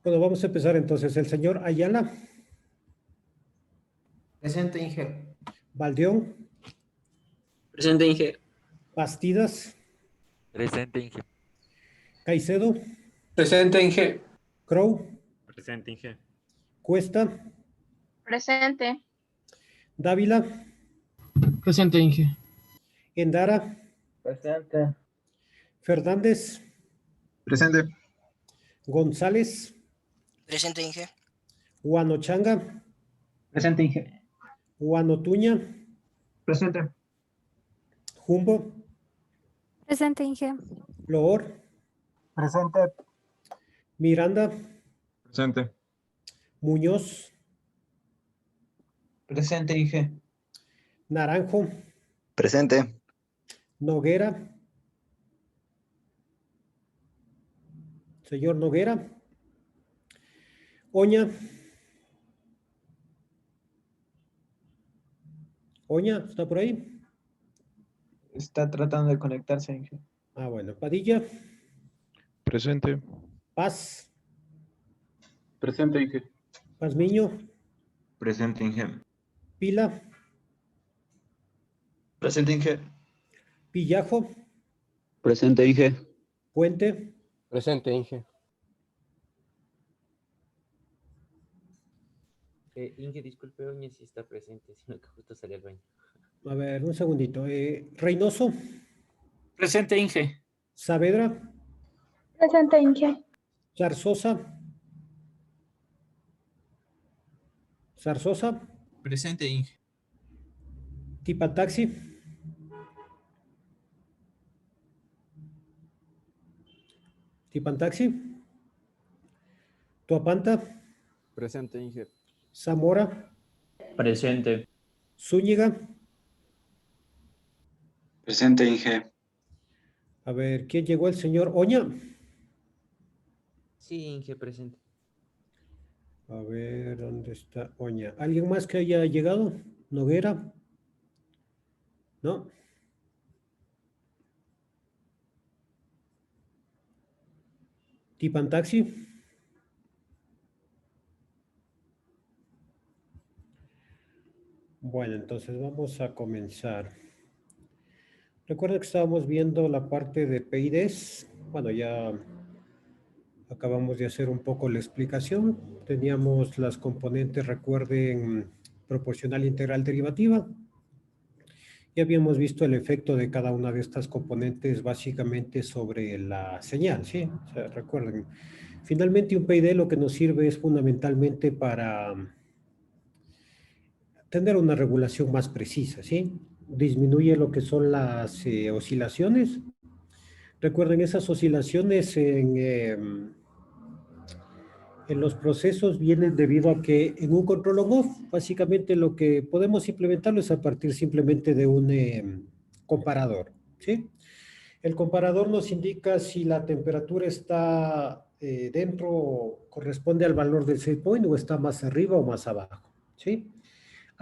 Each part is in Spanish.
Bueno, vamos a empezar entonces. El señor Ayala, Presente, Inge. Baldeón, Presente, Inge. Bastidas, Presente, Inge. Caicedo, Presente, Inge. Crow, Presente, Inge. Cuesta, Presente. Dávila, Presente, Inge. Endara, Presente. Fernández, Presente. González, Presente, Inge. Huanochanga, Presente, Inge. Huanotuña, Presente. Jumbo, Presente, Inge. Loor, Presente. Miranda, Presente. Muñoz, Presente, Inge. Naranjo, Presente. Noguera, señor Noguera, Oña, Oña, ¿está por ahí? Está tratando de conectarse, Inge. Ah, bueno, Padilla, Presente. Paz, Presente, Inge. Pazmiño, Presente, Inge. Pila, Presente, Inge. Pillajo, Presente, Inge. Puente, Presente, Inge. Inge, disculpe, Oña sí está presente, sino que justo salió al baño. a ver, un segundito, Reynoso, Presente, Inge. Saavedra, Presente, Inge. Zarzosa, Zarzosa, Presente, Inge. Tipataxi, Tipantaxi, Tuapanta, Presente, Inge. Zamora, Presente. Zúñiga, Presente, Inge. a ver, ¿quién llegó? El señor Oña. Sí, Inge, presente. A ver, ¿dónde está Oña? ¿Alguien más que haya llegado? ¿Noguera? ¿No? ¿Tipantaxi? Bueno, entonces vamos a comenzar. Recuerda que estábamos viendo la parte de PIDs. Bueno, ya acabamos de hacer un poco la explicación. Teníamos las componentes, recuerden, proporcional, integral, derivativa. Ya habíamos visto el efecto de cada una de estas componentes básicamente sobre la señal, ¿sí? O sea, recuerden, finalmente un PID lo que nos sirve es fundamentalmente para tener una regulación más precisa, ¿sí? Disminuye lo que son las oscilaciones. Recuerden, esas oscilaciones en los procesos vienen debido a que en un control on-off, básicamente lo que podemos implementarlo es a partir simplemente de un comparador, ¿sí? El comparador nos indica si la temperatura está dentro, corresponde al valor del set point o está más arriba o más abajo, ¿sí?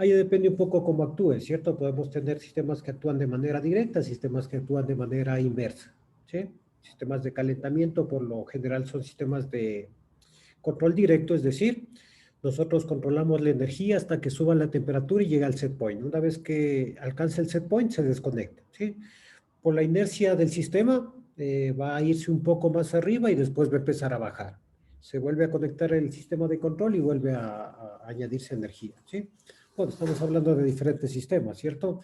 Ahí depende un poco cómo actúe, ¿cierto? Podemos tener sistemas que actúan de manera directa, sistemas que actúan de manera inversa, ¿sí? Sistemas de calentamiento por lo general son sistemas de control directo, es decir, nosotros controlamos la energía hasta que suba la temperatura y llega al set point. Una vez que alcanza el set point, se desconecta, ¿sí? Por la inercia del sistema, va a irse un poco más arriba y después va a empezar a bajar. Se vuelve a conectar el sistema de control y vuelve a añadirse energía, ¿sí? Bueno, estamos hablando de diferentes sistemas, ¿cierto?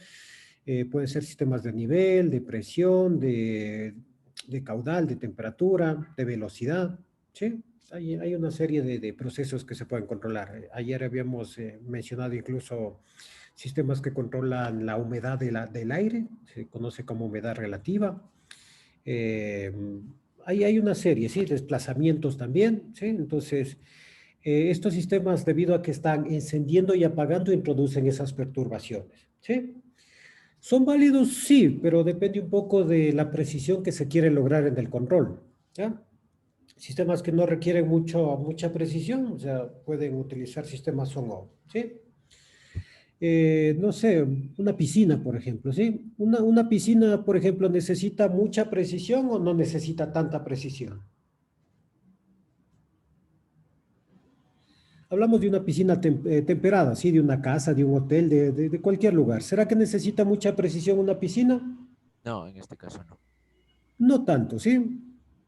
Pueden ser sistemas de nivel, de presión, de caudal, de temperatura, de velocidad, ¿sí? Hay una serie de procesos que se pueden controlar. Ayer habíamos mencionado incluso sistemas que controlan la humedad del aire, se conoce como humedad relativa. Hay una serie, ¿sí? Desplazamientos también, ¿sí? Entonces, estos sistemas, debido a que están encendiendo y apagando, introducen esas perturbaciones, ¿sí? ¿Son válidos? Sí, pero depende un poco de la precisión que se quiere lograr en el control, ¿ya? Sistemas que no requieren mucha precisión, o sea, pueden utilizar sistemas on-off, ¿sí? No sé, una piscina, por ejemplo, ¿sí? Una piscina, por ejemplo, ¿necesita mucha precisión o no necesita tanta precisión? Hablamos de una piscina temperada, ¿sí? De una casa, de un hotel, de cualquier lugar. ¿Será que necesita mucha precisión una piscina? No, en este caso no. No tanto, ¿sí?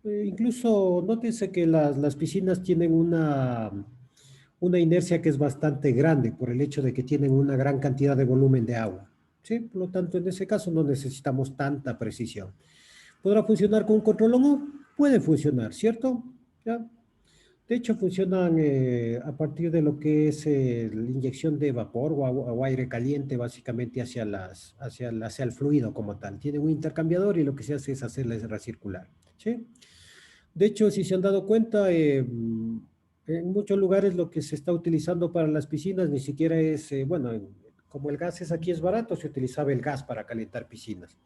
Incluso nótese que las piscinas tienen una inercia que es bastante grande por el hecho de que tienen una gran cantidad de volumen de agua, ¿sí? Por lo tanto, en ese caso no necesitamos tanta precisión. ¿Podrá funcionar con un control o no? Puede funcionar, ¿cierto? ¿Ya? De hecho, funcionan a partir de lo que es la inyección de vapor o aire caliente, básicamente hacia el fluido como tal. Tiene un intercambiador y lo que se hace es hacerla recircular, ¿sí? De hecho, si se han dado cuenta, en muchos lugares lo que se está utilizando para las piscinas ni siquiera es, bueno, como el gas aquí es barato, se utilizaba el gas para calentar piscinas.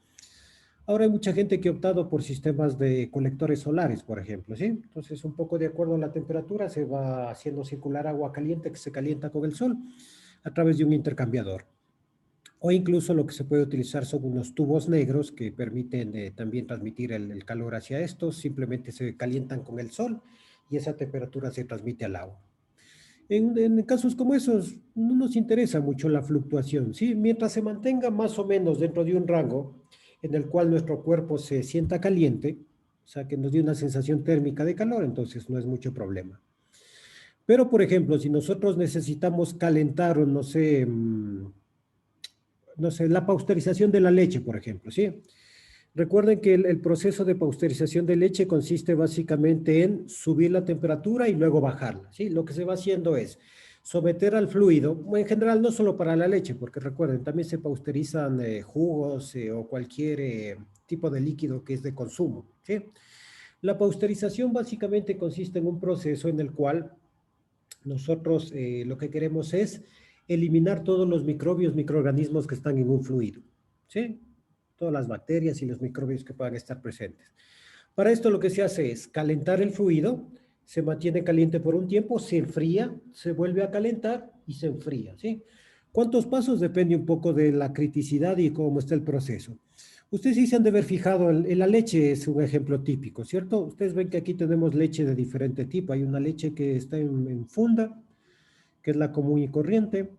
Ahora hay mucha gente que ha optado por sistemas de colectores solares, por ejemplo, ¿sí? Entonces, un poco de acuerdo a la temperatura, se va haciendo circular agua caliente que se calienta con el sol a través de un intercambiador. O incluso lo que se puede utilizar son unos tubos negros que permiten también transmitir el calor hacia estos, simplemente se calientan con el sol y esa temperatura se transmite al agua. En casos como esos, no nos interesa mucho la fluctuación, ¿sí? Mientras se mantenga más o menos dentro de un rango en el cual nuestro cuerpo se sienta caliente, o sea, que nos dé una sensación térmica de calor, entonces no es mucho problema. Pero, por ejemplo, si nosotros necesitamos calentar, o no sé, la pasteurización de la leche, por ejemplo, ¿sí? Recuerden que el proceso de pasteurización de leche consiste básicamente en subir la temperatura y luego bajarla, ¿sí? Lo que se va haciendo es someter al fluido, en general no solo para la leche, porque recuerden, también se pasteurizan jugos o cualquier tipo de líquido que es de consumo, ¿sí? La pasteurización básicamente consiste en un proceso en el cual nosotros lo que queremos es eliminar todos los microbios, microorganismos que están en un fluido, ¿sí? Todas las bacterias y los microbios que puedan estar presentes. Para esto lo que se hace es calentar el fluido, se mantiene caliente por un tiempo, se enfría, se vuelve a calentar y se enfría, ¿sí? ¿Cuántos pasos? Depende un poco de la criticidad y cómo está el proceso. Ustedes sí se han de haber fijado, en la leche es un ejemplo típico, ¿cierto? Ustedes ven que aquí tenemos leche de diferente tipo. Hay una leche que está en funda, que es la común y corriente.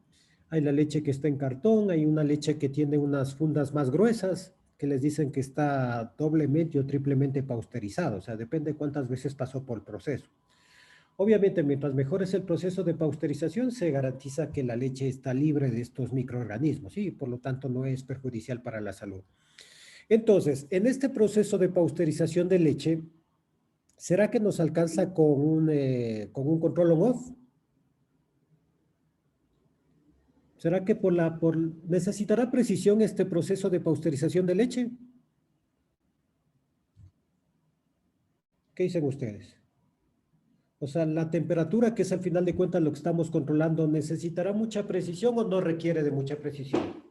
Hay la leche que está en cartón, hay una leche que tiene unas fundas más gruesas, que les dicen que está doblemente o triplemente pasteurizado, o sea, depende cuántas veces pasó por el proceso. Obviamente, mientras mejor es el proceso de pasteurización, se garantiza que la leche está libre de estos microorganismos y por lo tanto no es perjudicial para la salud. Entonces, en este proceso de pasteurización de leche, ¿será que nos alcanza con un control on-off? ¿Será que necesitará precisión este proceso de pasteurización de leche? ¿Qué dicen ustedes? O sea, la temperatura, que es al final de cuentas lo que estamos controlando, ¿necesitará mucha precisión o no requiere de mucha precisión?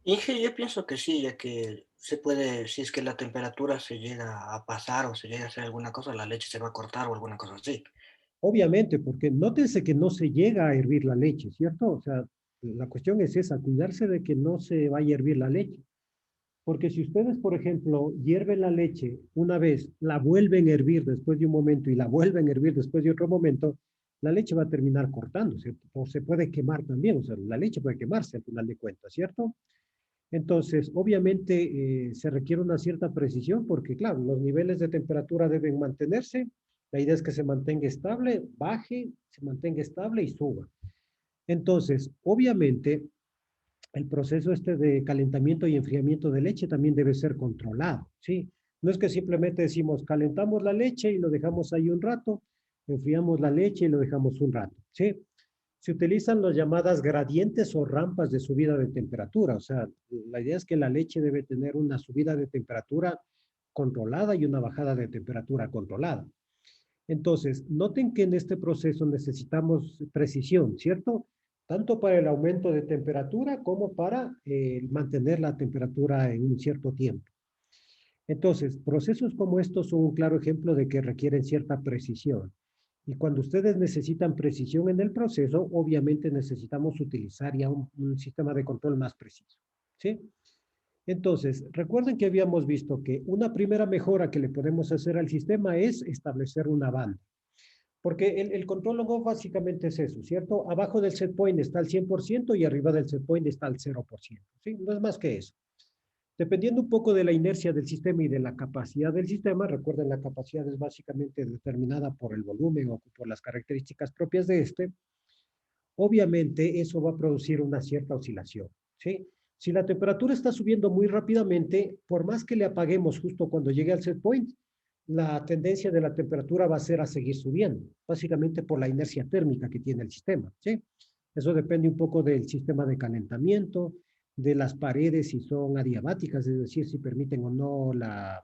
Inge, yo pienso que sí, ya que se puede, si es que la temperatura se llega a pasar o se llega a hacer alguna cosa, la leche se va a cortar o alguna cosa así. Obviamente, porque nótense que no se llega a hervir la leche, ¿cierto? O sea, la cuestión es esa, cuidarse de que no se vaya a hervir la leche. Porque si ustedes, por ejemplo, hierven la leche una vez, la vuelven a hervir después de un momento y la vuelven a hervir después de otro momento, la leche va a terminar cortándose o se puede quemar también. O sea, la leche puede quemarse al final de cuentas, ¿cierto? Entonces, obviamente se requiere una cierta precisión porque, claro, los niveles de temperatura deben mantenerse. La idea es que se mantenga estable, baje, se mantenga estable y suba. Entonces, obviamente, el proceso de calentamiento y enfriamiento de leche también debe ser controlado, ¿sí? No es que simplemente decimos, calentamos la leche y lo dejamos ahí un rato, enfriamos la leche y lo dejamos un rato, ¿sí? Se utilizan las llamadas gradientes o rampas de subida de temperatura, o sea, la idea es que la leche debe tener una subida de temperatura controlada y una bajada de temperatura controlada. Entonces, noten que en este proceso necesitamos precisión, ¿cierto? Tanto para el aumento de temperatura como para mantener la temperatura en un cierto tiempo. Entonces, procesos como estos son un claro ejemplo de que requieren cierta precisión. Y cuando ustedes necesitan precisión en el proceso, obviamente necesitamos utilizar ya un sistema de control más preciso, ¿sí? Entonces, recuerden que habíamos visto que una primera mejora que le podemos hacer al sistema es establecer una banda. Porque el control on-off básicamente es eso, ¿cierto? Abajo del set point está el 100% y arriba del set point está el 0%, ¿sí? No es más que eso. Dependiendo un poco de la inercia del sistema y de la capacidad del sistema, recuerden, la capacidad es básicamente determinada por el volumen o por las características propias de este, obviamente eso va a producir una cierta oscilación, ¿sí? Si la temperatura está subiendo muy rápidamente, por más que le apaguemos justo cuando llegue al set point, la tendencia de la temperatura va a ser a seguir subiendo, básicamente por la inercia térmica que tiene el sistema, ¿sí? Eso depende un poco del sistema de calentamiento, de las paredes si son adiabáticas, es decir, si permiten o no la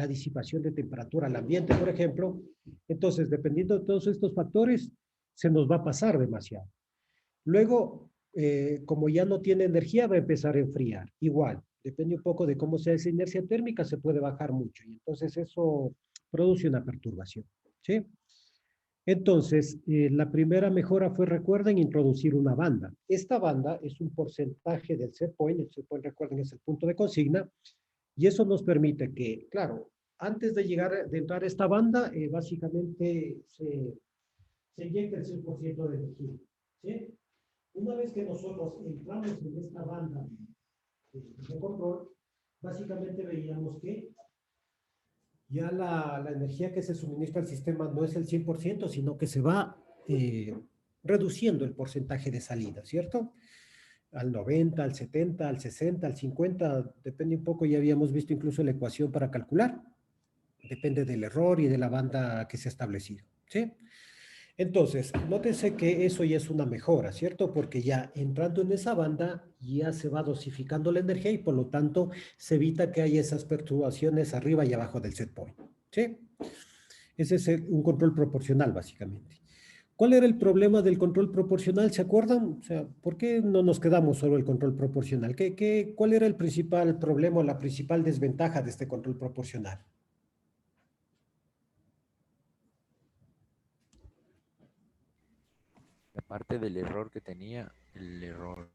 disipación de temperatura al ambiente, por ejemplo. Entonces, dependiendo de todos estos factores, se nos va a pasar demasiado. Luego, como ya no tiene energía, va a empezar a enfriar. Igual, depende un poco de cómo sea esa inercia térmica, se puede bajar mucho. Y entonces eso produce una perturbación, ¿sí? Entonces, la primera mejora fue, recuerden, introducir una banda. Esta banda es un porcentaje del set point. El set point, recuerden, es el punto de consigna. Y eso nos permite que, claro, antes de entrar a esta banda, básicamente se inyecta el 100% de energía, ¿sí? Una vez que nosotros entramos en esta banda de control, básicamente veíamos que ya la energía que se suministra al sistema no es el 100%, sino que se va reduciendo el porcentaje de salida, ¿cierto? Al 90, al 70, al 60, al 50, depende un poco, ya habíamos visto incluso la ecuación para calcular. Depende del error y de la banda que se ha establecido, ¿sí? Entonces, nótense que eso ya es una mejora, ¿cierto? Porque ya entrando en esa banda ya se va dosificando la energía y por lo tanto se evita que haya esas perturbaciones arriba y abajo del set point, ¿sí? Ese es un control proporcional, básicamente. ¿Cuál era el problema del control proporcional? ¿Se acuerdan? O sea, ¿por qué no nos quedamos solo el control proporcional? ¿Cuál era el principal problema o la principal desventaja de este control proporcional? Aparte del error que tenía, el error.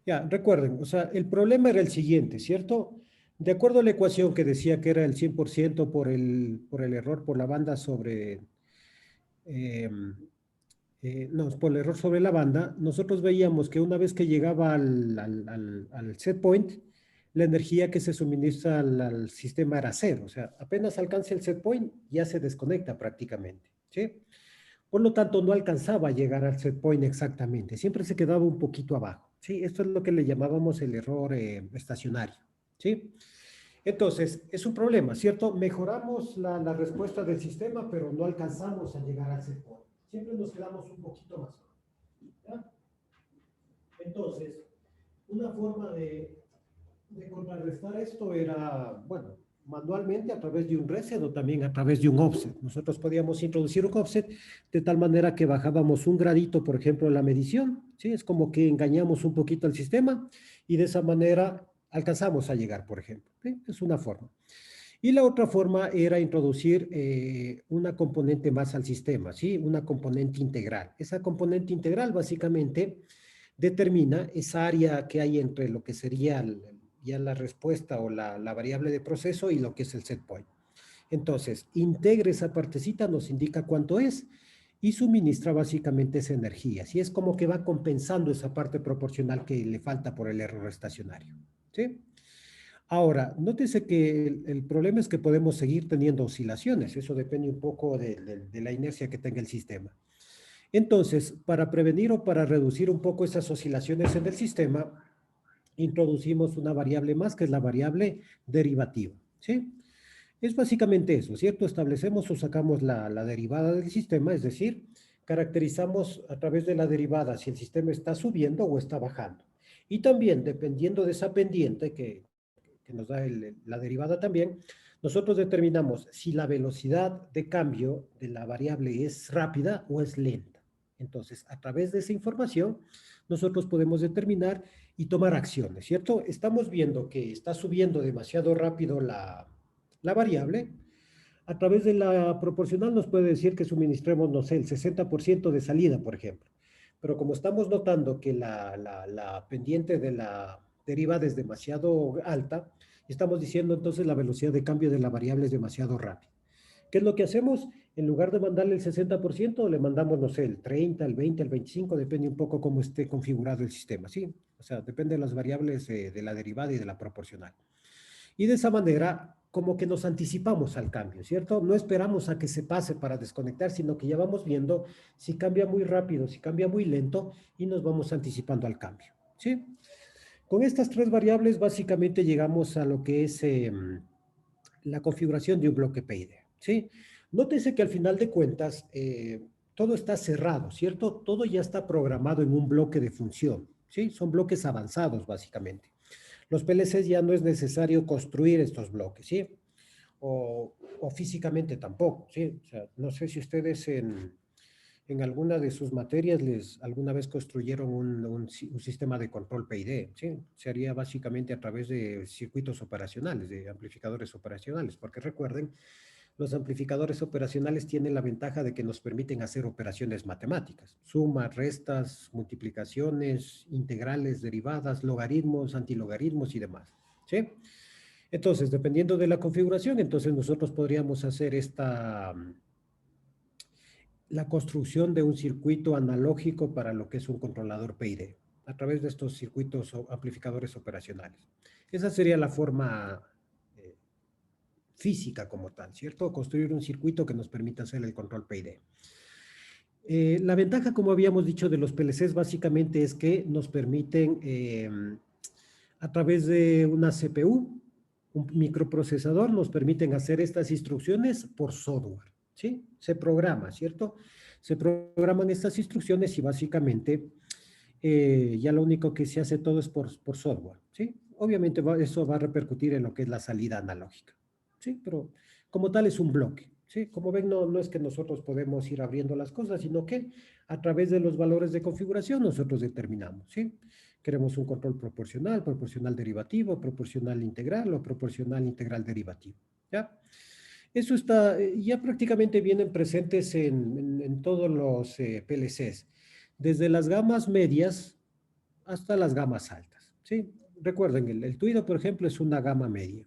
Ya, recuerden, o sea, el problema era el siguiente, ¿cierto? De acuerdo a la ecuación que decía que era el 100% por el error por la banda sobre... no, por el error sobre la banda, nosotros veíamos que una vez que llegaba al set point, la energía que se suministra al sistema era cero. O sea, apenas alcance el set point, ya se desconecta prácticamente, ¿sí? Por lo tanto, no alcanzaba a llegar al set point exactamente. Siempre se quedaba un poquito abajo, ¿sí? Esto es lo que le llamábamos el error estacionario, ¿sí? Entonces, es un problema, ¿cierto? Mejoramos la respuesta del sistema, pero no alcanzamos a llegar al set point. Siempre nos quedamos un poquito más abajo, ¿ya? Entonces, una forma de contrarrestar esto era, bueno, manualmente a través de un reset o también a través de un offset. Nosotros podíamos introducir un offset de tal manera que bajábamos un gradito, por ejemplo, en la medición, ¿sí? Es como que engañamos un poquito al sistema y de esa manera alcanzamos a llegar, por ejemplo, ¿sí? Es una forma. Y la otra forma era introducir una componente más al sistema, ¿sí? Una componente integral. Esa componente integral básicamente determina esa área que hay entre lo que sería ya la respuesta o la variable de proceso y lo que es el set point. Entonces, integre esa partecita, nos indica cuánto es y suministra básicamente esa energía. Así es como que va compensando esa parte proporcional que le falta por el error estacionario, ¿sí? Ahora, nótese que el problema es que podemos seguir teniendo oscilaciones. Eso depende un poco de la inercia que tenga el sistema. Entonces, para prevenir o para reducir un poco esas oscilaciones en el sistema, introducimos una variable más, que es la variable derivativa, ¿sí? Es básicamente eso, ¿cierto? Establecemos o sacamos la derivada del sistema, es decir, caracterizamos a través de la derivada si el sistema está subiendo o está bajando. Y también, dependiendo de esa pendiente que nos da la derivada también, nosotros determinamos si la velocidad de cambio de la variable es rápida o es lenta. Entonces, a través de esa información, nosotros podemos determinar y tomar acciones, ¿cierto? Estamos viendo que está subiendo demasiado rápido la variable. A través de la proporcional nos puede decir que suministremos, no sé, el 60% de salida, por ejemplo. Pero como estamos notando que la pendiente de la derivada es demasiado alta, estamos diciendo entonces la velocidad de cambio de la variable es demasiado rápida. ¿Qué es lo que hacemos? En lugar de mandarle el 60%, le mandamos, no sé, el 30, el 20, el 25, depende un poco cómo esté configurado el sistema, ¿sí? O sea, depende de las variables de la derivada y de la proporcional. Y de esa manera, como que nos anticipamos al cambio, ¿cierto? No esperamos a que se pase para desconectar, sino que ya vamos viendo si cambia muy rápido, si cambia muy lento, y nos vamos anticipando al cambio, ¿sí? Con estas tres variables, básicamente llegamos a lo que es la configuración de un bloque PID, ¿sí? Nótese que al final de cuentas, todo está cerrado, ¿cierto? Todo ya está programado en un bloque de función, ¿sí? Son bloques avanzados, básicamente. Los PLCs ya no es necesario construir estos bloques, ¿sí? O físicamente tampoco, ¿sí? O sea, no sé si ustedes en alguna de sus materias alguna vez construyeron un sistema de control PID, ¿sí? Se haría básicamente a través de circuitos operacionales, de amplificadores operacionales, porque recuerden, los amplificadores operacionales tienen la ventaja de que nos permiten hacer operaciones matemáticas, sumas, restas, multiplicaciones, integrales, derivadas, logaritmos, antilogaritmos y demás, ¿sí? Entonces, dependiendo de la configuración, entonces nosotros podríamos hacer la construcción de un circuito analógico para lo que es un controlador PID, a través de estos circuitos o amplificadores operacionales. Esa sería la forma física como tal, ¿cierto? Construir un circuito que nos permita hacer el control PID. La ventaja, como habíamos dicho, de los PLCs básicamente es que nos permiten, a través de una CPU, un microprocesador, nos permiten hacer estas instrucciones por software, ¿sí? Se programa, ¿cierto? Se programan estas instrucciones y básicamente ya lo único que se hace todo es por software, ¿sí? Obviamente eso va a repercutir en lo que es la salida analógica, ¿sí? Pero como tal es un bloque, ¿sí? Como ven, no es que nosotros podemos ir abriendo las cosas, sino que a través de los valores de configuración nosotros determinamos, ¿sí? Queremos un control proporcional, proporcional derivativo, proporcional integral o proporcional integral derivativo, ¿ya? Eso está, ya prácticamente vienen presentes en todos los PLCs, desde las gamas medias hasta las gamas altas, ¿sí? Recuerden, el Tuido, por ejemplo, es una gama media.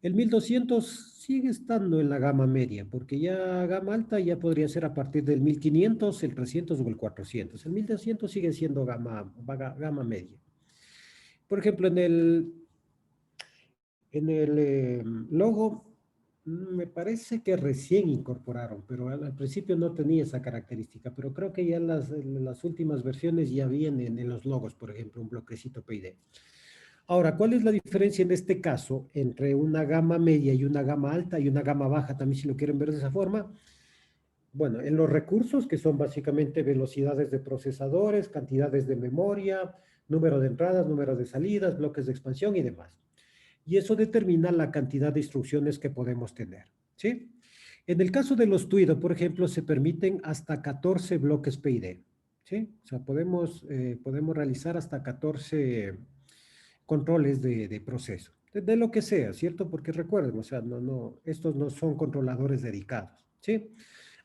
El 1200 sigue estando en la gama media, porque ya gama alta ya podría ser a partir del 1500, el 300 o el 400. El 1200 sigue siendo gama media. Por ejemplo, en el logo, me parece que recién incorporaron, pero al principio no tenía esa característica, pero creo que ya las últimas versiones ya vienen en los logos, por ejemplo, un bloquecito PID. Ahora, ¿cuál es la diferencia en este caso entre una gama media y una gama alta y una gama baja? También si lo quieren ver de esa forma. Bueno, en los recursos, que son básicamente velocidades de procesadores, cantidades de memoria, número de entradas, número de salidas, bloques de expansión y demás. Y eso determina la cantidad de instrucciones que podemos tener, ¿sí? En el caso de los Tuido, por ejemplo, se permiten hasta 14 bloques PID, ¿sí? O sea, podemos realizar hasta 14 controles de proceso, de lo que sea, ¿cierto? Porque recuerden, o sea, estos no son controladores dedicados, ¿sí?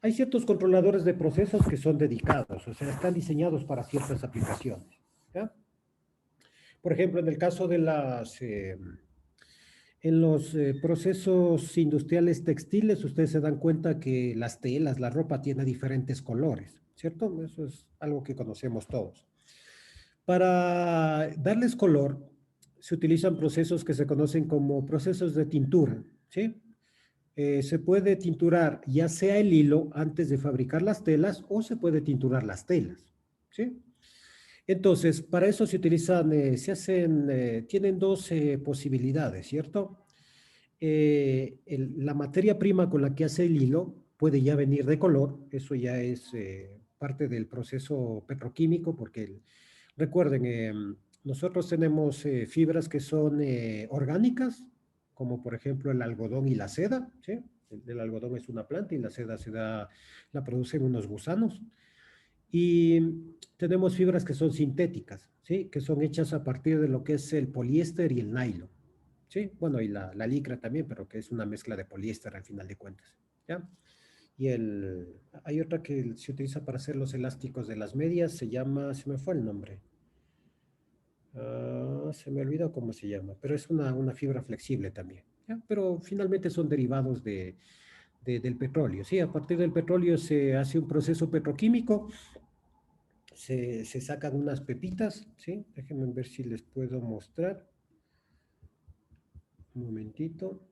Hay ciertos controladores de procesos que son dedicados, o sea, están diseñados para ciertas aplicaciones, ¿ya? Por ejemplo, en el caso de en los procesos industriales textiles, ustedes se dan cuenta que las telas, la ropa tiene diferentes colores, ¿cierto? Eso es algo que conocemos todos. Para darles color, se utilizan procesos que se conocen como procesos de tintura, ¿sí? Se puede tinturar ya sea el hilo antes de fabricar las telas o se puede tinturar las telas, ¿sí? Entonces, para eso se utilizan, tienen dos posibilidades, ¿cierto? La materia prima con la que hace el hilo puede ya venir de color, eso ya es parte del proceso petroquímico, porque recuerden, nosotros tenemos fibras que son orgánicas, como por ejemplo el algodón y la seda, ¿sí? El algodón es una planta y la seda la producen unos gusanos. Y tenemos fibras que son sintéticas, ¿sí? Que son hechas a partir de lo que es el poliéster y el nylon, ¿sí? Bueno, y la licra también, pero que es una mezcla de poliéster al final de cuentas, ¿ya? Y hay otra que se utiliza para hacer los elásticos de las medias, se me fue el nombre. Se me olvidó cómo se llama, pero es una fibra flexible también, ¿ya? Pero finalmente son derivados del petróleo, ¿sí? A partir del petróleo se hace un proceso petroquímico, se sacan unas pepitas, ¿sí? Déjenme ver si les puedo mostrar. Un momentito.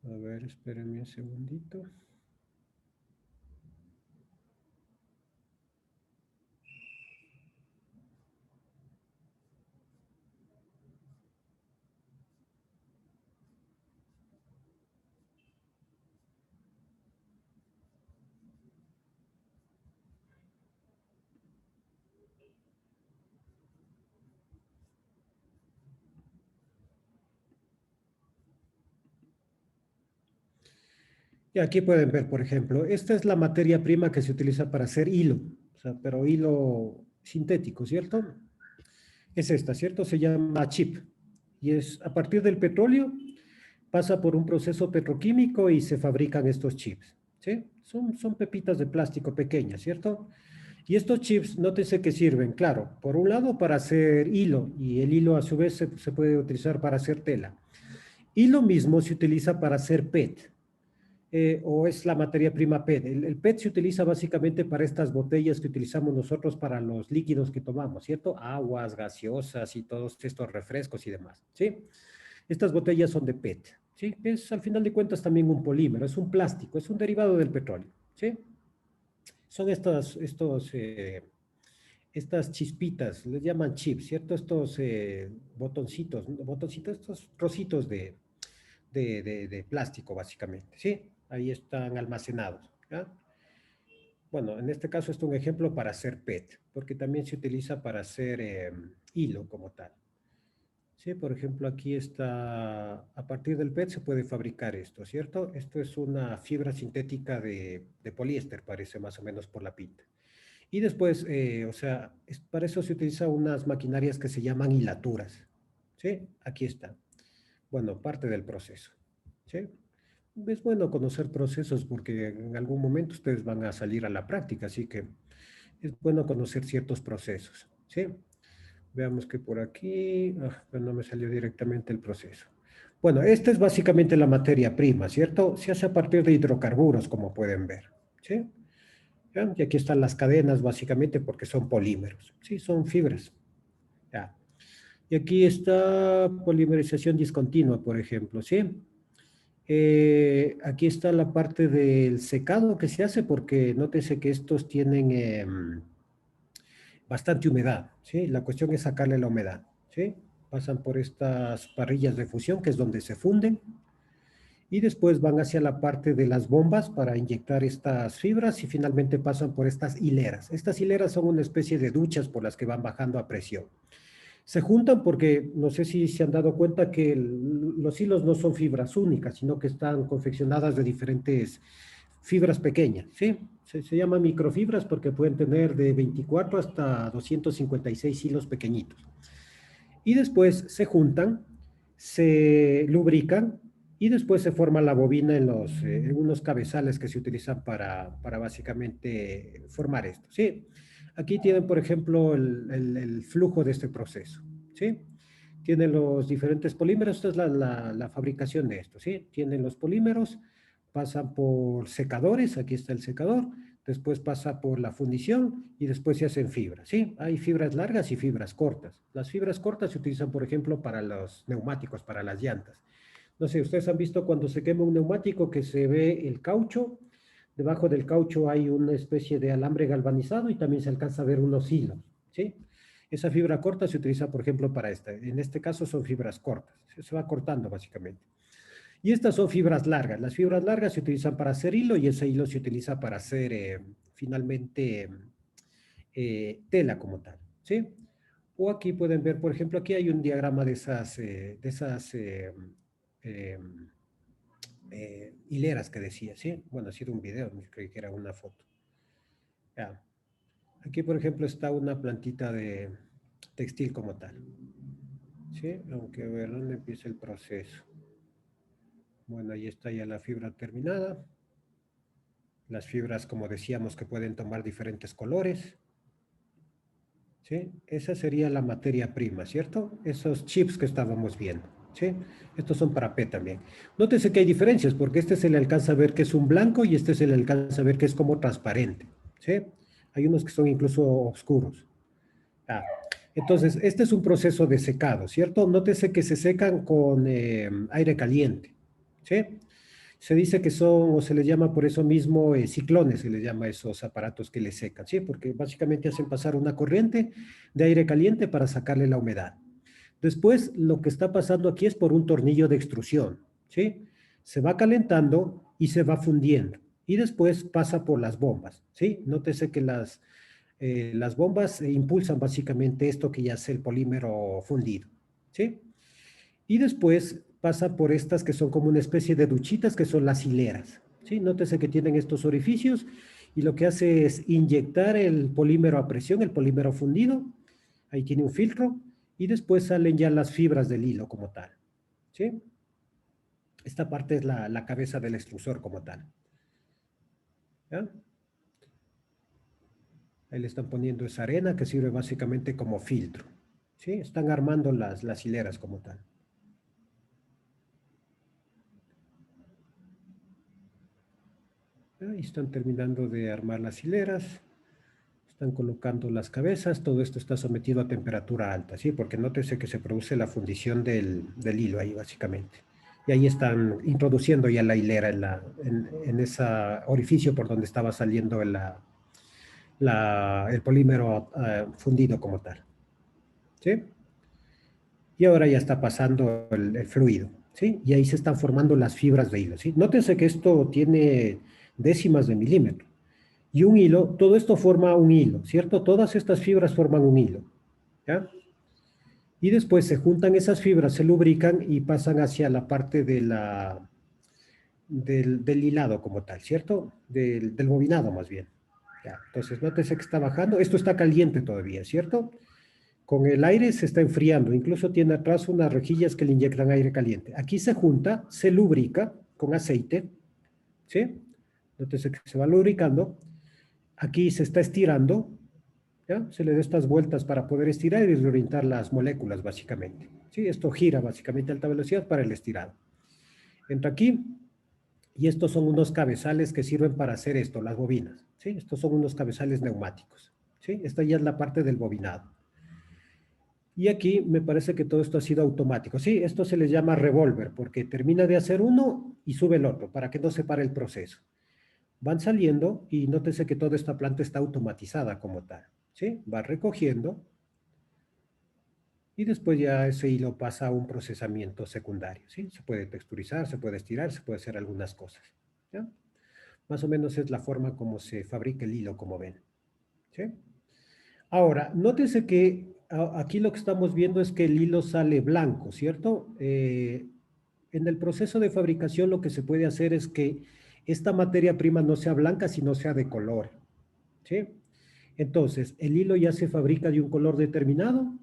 A ver, espérenme un segundito. Y aquí pueden ver, por ejemplo, esta es la materia prima que se utiliza para hacer hilo, o sea, pero hilo sintético, ¿cierto? Es esta, ¿cierto? Se llama chip. Y es a partir del petróleo, pasa por un proceso petroquímico y se fabrican estos chips, ¿sí? Son pepitas de plástico pequeñas, ¿cierto? Y estos chips, nótese que sirven, claro, por un lado para hacer hilo, y el hilo a su vez se puede utilizar para hacer tela. Y lo mismo se utiliza para hacer PET, o es la materia prima PET. El PET se utiliza básicamente para estas botellas que utilizamos nosotros para los líquidos que tomamos, ¿cierto? Aguas, gaseosas y todos estos refrescos y demás, ¿sí? Estas botellas son de PET, ¿sí? Es al final de cuentas también un polímero, es un plástico, es un derivado del petróleo, ¿sí? Son estas chispitas, les llaman chips, ¿cierto? Estos botoncitos, estos trocitos de plástico básicamente, ¿sí? Ahí están almacenados, ¿ya? Bueno, en este caso es un ejemplo para hacer PET, porque también se utiliza para hacer hilo como tal. Sí, por ejemplo, aquí está, a partir del PET se puede fabricar esto, ¿cierto? Esto es una fibra sintética de poliéster, parece más o menos por la pinta. Y después, o sea, para eso se utilizan unas maquinarias que se llaman hilaturas, ¿sí? Aquí está. Bueno, parte del proceso, ¿sí? Es bueno conocer procesos porque en algún momento ustedes van a salir a la práctica, así que es bueno conocer ciertos procesos, ¿sí? Veamos que por aquí, no me salió directamente el proceso. Bueno, esta es básicamente la materia prima, ¿cierto? Se hace a partir de hidrocarburos, como pueden ver, ¿sí? ¿Ya? Y aquí están las cadenas, básicamente, porque son polímeros, ¿sí? Son fibras, ¿ya? Y aquí está polimerización discontinua, por ejemplo, ¿sí? Aquí está la parte del secado que se hace, porque nótese que estos tienen bastante humedad, ¿sí? La cuestión es sacarle la humedad, ¿sí? Pasan por estas parrillas de fusión, que es donde se funden, y después van hacia la parte de las bombas para inyectar estas fibras y finalmente pasan por estas hileras. Estas hileras son una especie de duchas por las que van bajando a presión. Se juntan porque, no sé si se han dado cuenta que los hilos no son fibras únicas, sino que están confeccionadas de diferentes fibras pequeñas, ¿sí? Se llaman microfibras porque pueden tener de 24 hasta 256 hilos pequeñitos. Y después se juntan, se lubrican y después se forma la bobina en unos cabezales que se utilizan para básicamente formar esto, ¿sí? Aquí tienen, por ejemplo, el flujo de este proceso, ¿sí? Tienen los diferentes polímeros, esta es la fabricación de esto, ¿sí? Tienen los polímeros, pasan por secadores, aquí está el secador, después pasa por la fundición y después se hacen fibras, ¿sí? Hay fibras largas y fibras cortas. Las fibras cortas se utilizan, por ejemplo, para los neumáticos, para las llantas. No sé, ustedes han visto cuando se quema un neumático que se ve el caucho, debajo del caucho hay una especie de alambre galvanizado y también se alcanza a ver unos hilos, ¿sí? Esa fibra corta se utiliza, por ejemplo, para esta. En este caso son fibras cortas. Se va cortando, básicamente. Y estas son fibras largas. Las fibras largas se utilizan para hacer hilo y ese hilo se utiliza para hacer, finalmente, tela como tal, ¿sí? O aquí pueden ver, por ejemplo, aquí hay un diagrama de esas hileras que decía, ¿sí? Bueno, ha sido un video, creí que era una foto. Ya. Aquí, por ejemplo, está una plantita de textil como tal, ¿sí? Aunque a ver dónde empieza el proceso. Bueno, ahí está ya la fibra terminada. Las fibras, como decíamos, que pueden tomar diferentes colores. ¿Sí? Esa sería la materia prima, ¿cierto? Esos chips que estábamos viendo, ¿sí? Estos son para P también. Nótese que hay diferencias, porque este se le alcanza a ver que es un blanco y este se le alcanza a ver que es como transparente, ¿sí? Hay unos que son incluso oscuros. Entonces, este es un proceso de secado, ¿cierto? Nótese que se secan con aire caliente, ¿sí? Se dice que son, o se les llama por eso mismo, ciclones, se les llama a esos aparatos que le secan, ¿sí? Porque básicamente hacen pasar una corriente de aire caliente para sacarle la humedad. Después, lo que está pasando aquí es por un tornillo de extrusión, ¿sí? Se va calentando y se va fundiendo. Y después pasa por las bombas, ¿sí? Nótese que las bombas impulsan básicamente esto que ya es el polímero fundido, ¿sí? Y después pasa por estas que son como una especie de duchitas que son las hileras, ¿sí? Nótese que tienen estos orificios y lo que hace es inyectar el polímero a presión, el polímero fundido, ahí tiene un filtro y después salen ya las fibras del hilo como tal, ¿sí? Esta parte es la cabeza del extrusor como tal, ¿ya? Ahí le están poniendo esa arena que sirve básicamente como filtro, ¿sí? Están armando las hileras como tal. Ahí están terminando de armar las hileras, están colocando las cabezas, todo esto está sometido a temperatura alta, ¿sí? Porque nótese que se produce la fundición del hilo ahí básicamente. Y ahí están introduciendo ya la hilera en ese orificio por donde estaba saliendo el polímero fundido como tal, ¿sí? Y ahora ya está pasando el fluido, ¿sí? Y ahí se están formando las fibras de hilo, ¿sí? Nótense que esto tiene décimas de milímetro. Y un hilo, todo esto forma un hilo, ¿cierto? Todas estas fibras forman un hilo, ¿ya? Y después se juntan esas fibras, se lubrican y pasan hacia la parte del hilado como tal, ¿cierto? Del bobinado más bien. Ya, entonces, nótese que está bajando. Esto está caliente todavía, ¿cierto? Con el aire se está enfriando. Incluso tiene atrás unas rejillas que le inyectan aire caliente. Aquí se junta, se lubrica con aceite, ¿sí? Nótese que se va lubricando. Aquí se está estirando, ¿ya? Se le da estas vueltas para poder estirar y reorientar las moléculas, básicamente, ¿sí? Esto gira básicamente a alta velocidad para el estirado. Entra aquí. Y estos son unos cabezales que sirven para hacer esto, las bobinas, ¿sí? Estos son unos cabezales neumáticos, ¿sí? Esta ya es la parte del bobinado. Y aquí me parece que todo esto ha sido automático, ¿sí? Esto se les llama revólver, porque termina de hacer uno y sube el otro, para que no se pare el proceso. Van saliendo y nótese que toda esta planta está automatizada como tal, ¿sí? Va recogiendo y después ya ese hilo pasa a un procesamiento secundario, ¿sí? Se puede texturizar, se puede estirar, se puede hacer algunas cosas, ¿ya? Más o menos es la forma como se fabrica el hilo, como ven, ¿sí? Ahora, nótese que aquí lo que estamos viendo es que el hilo sale blanco, ¿cierto? En el proceso de fabricación lo que se puede hacer es que esta materia prima no sea blanca, sino sea de color, ¿sí? Entonces, el hilo ya se fabrica de un color determinado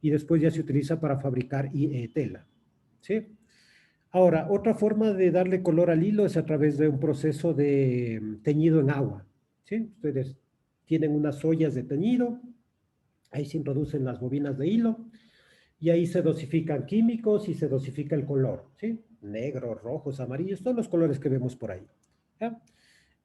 y después ya se utiliza para fabricar tela, ¿sí? Ahora, otra forma de darle color al hilo es a través de un proceso de teñido en agua, ¿sí? Ustedes tienen unas ollas de teñido, ahí se introducen las bobinas de hilo y ahí se dosifican químicos y se dosifica el color, ¿sí? Negros, rojos, amarillos, todos los colores que vemos por ahí, ¿ya?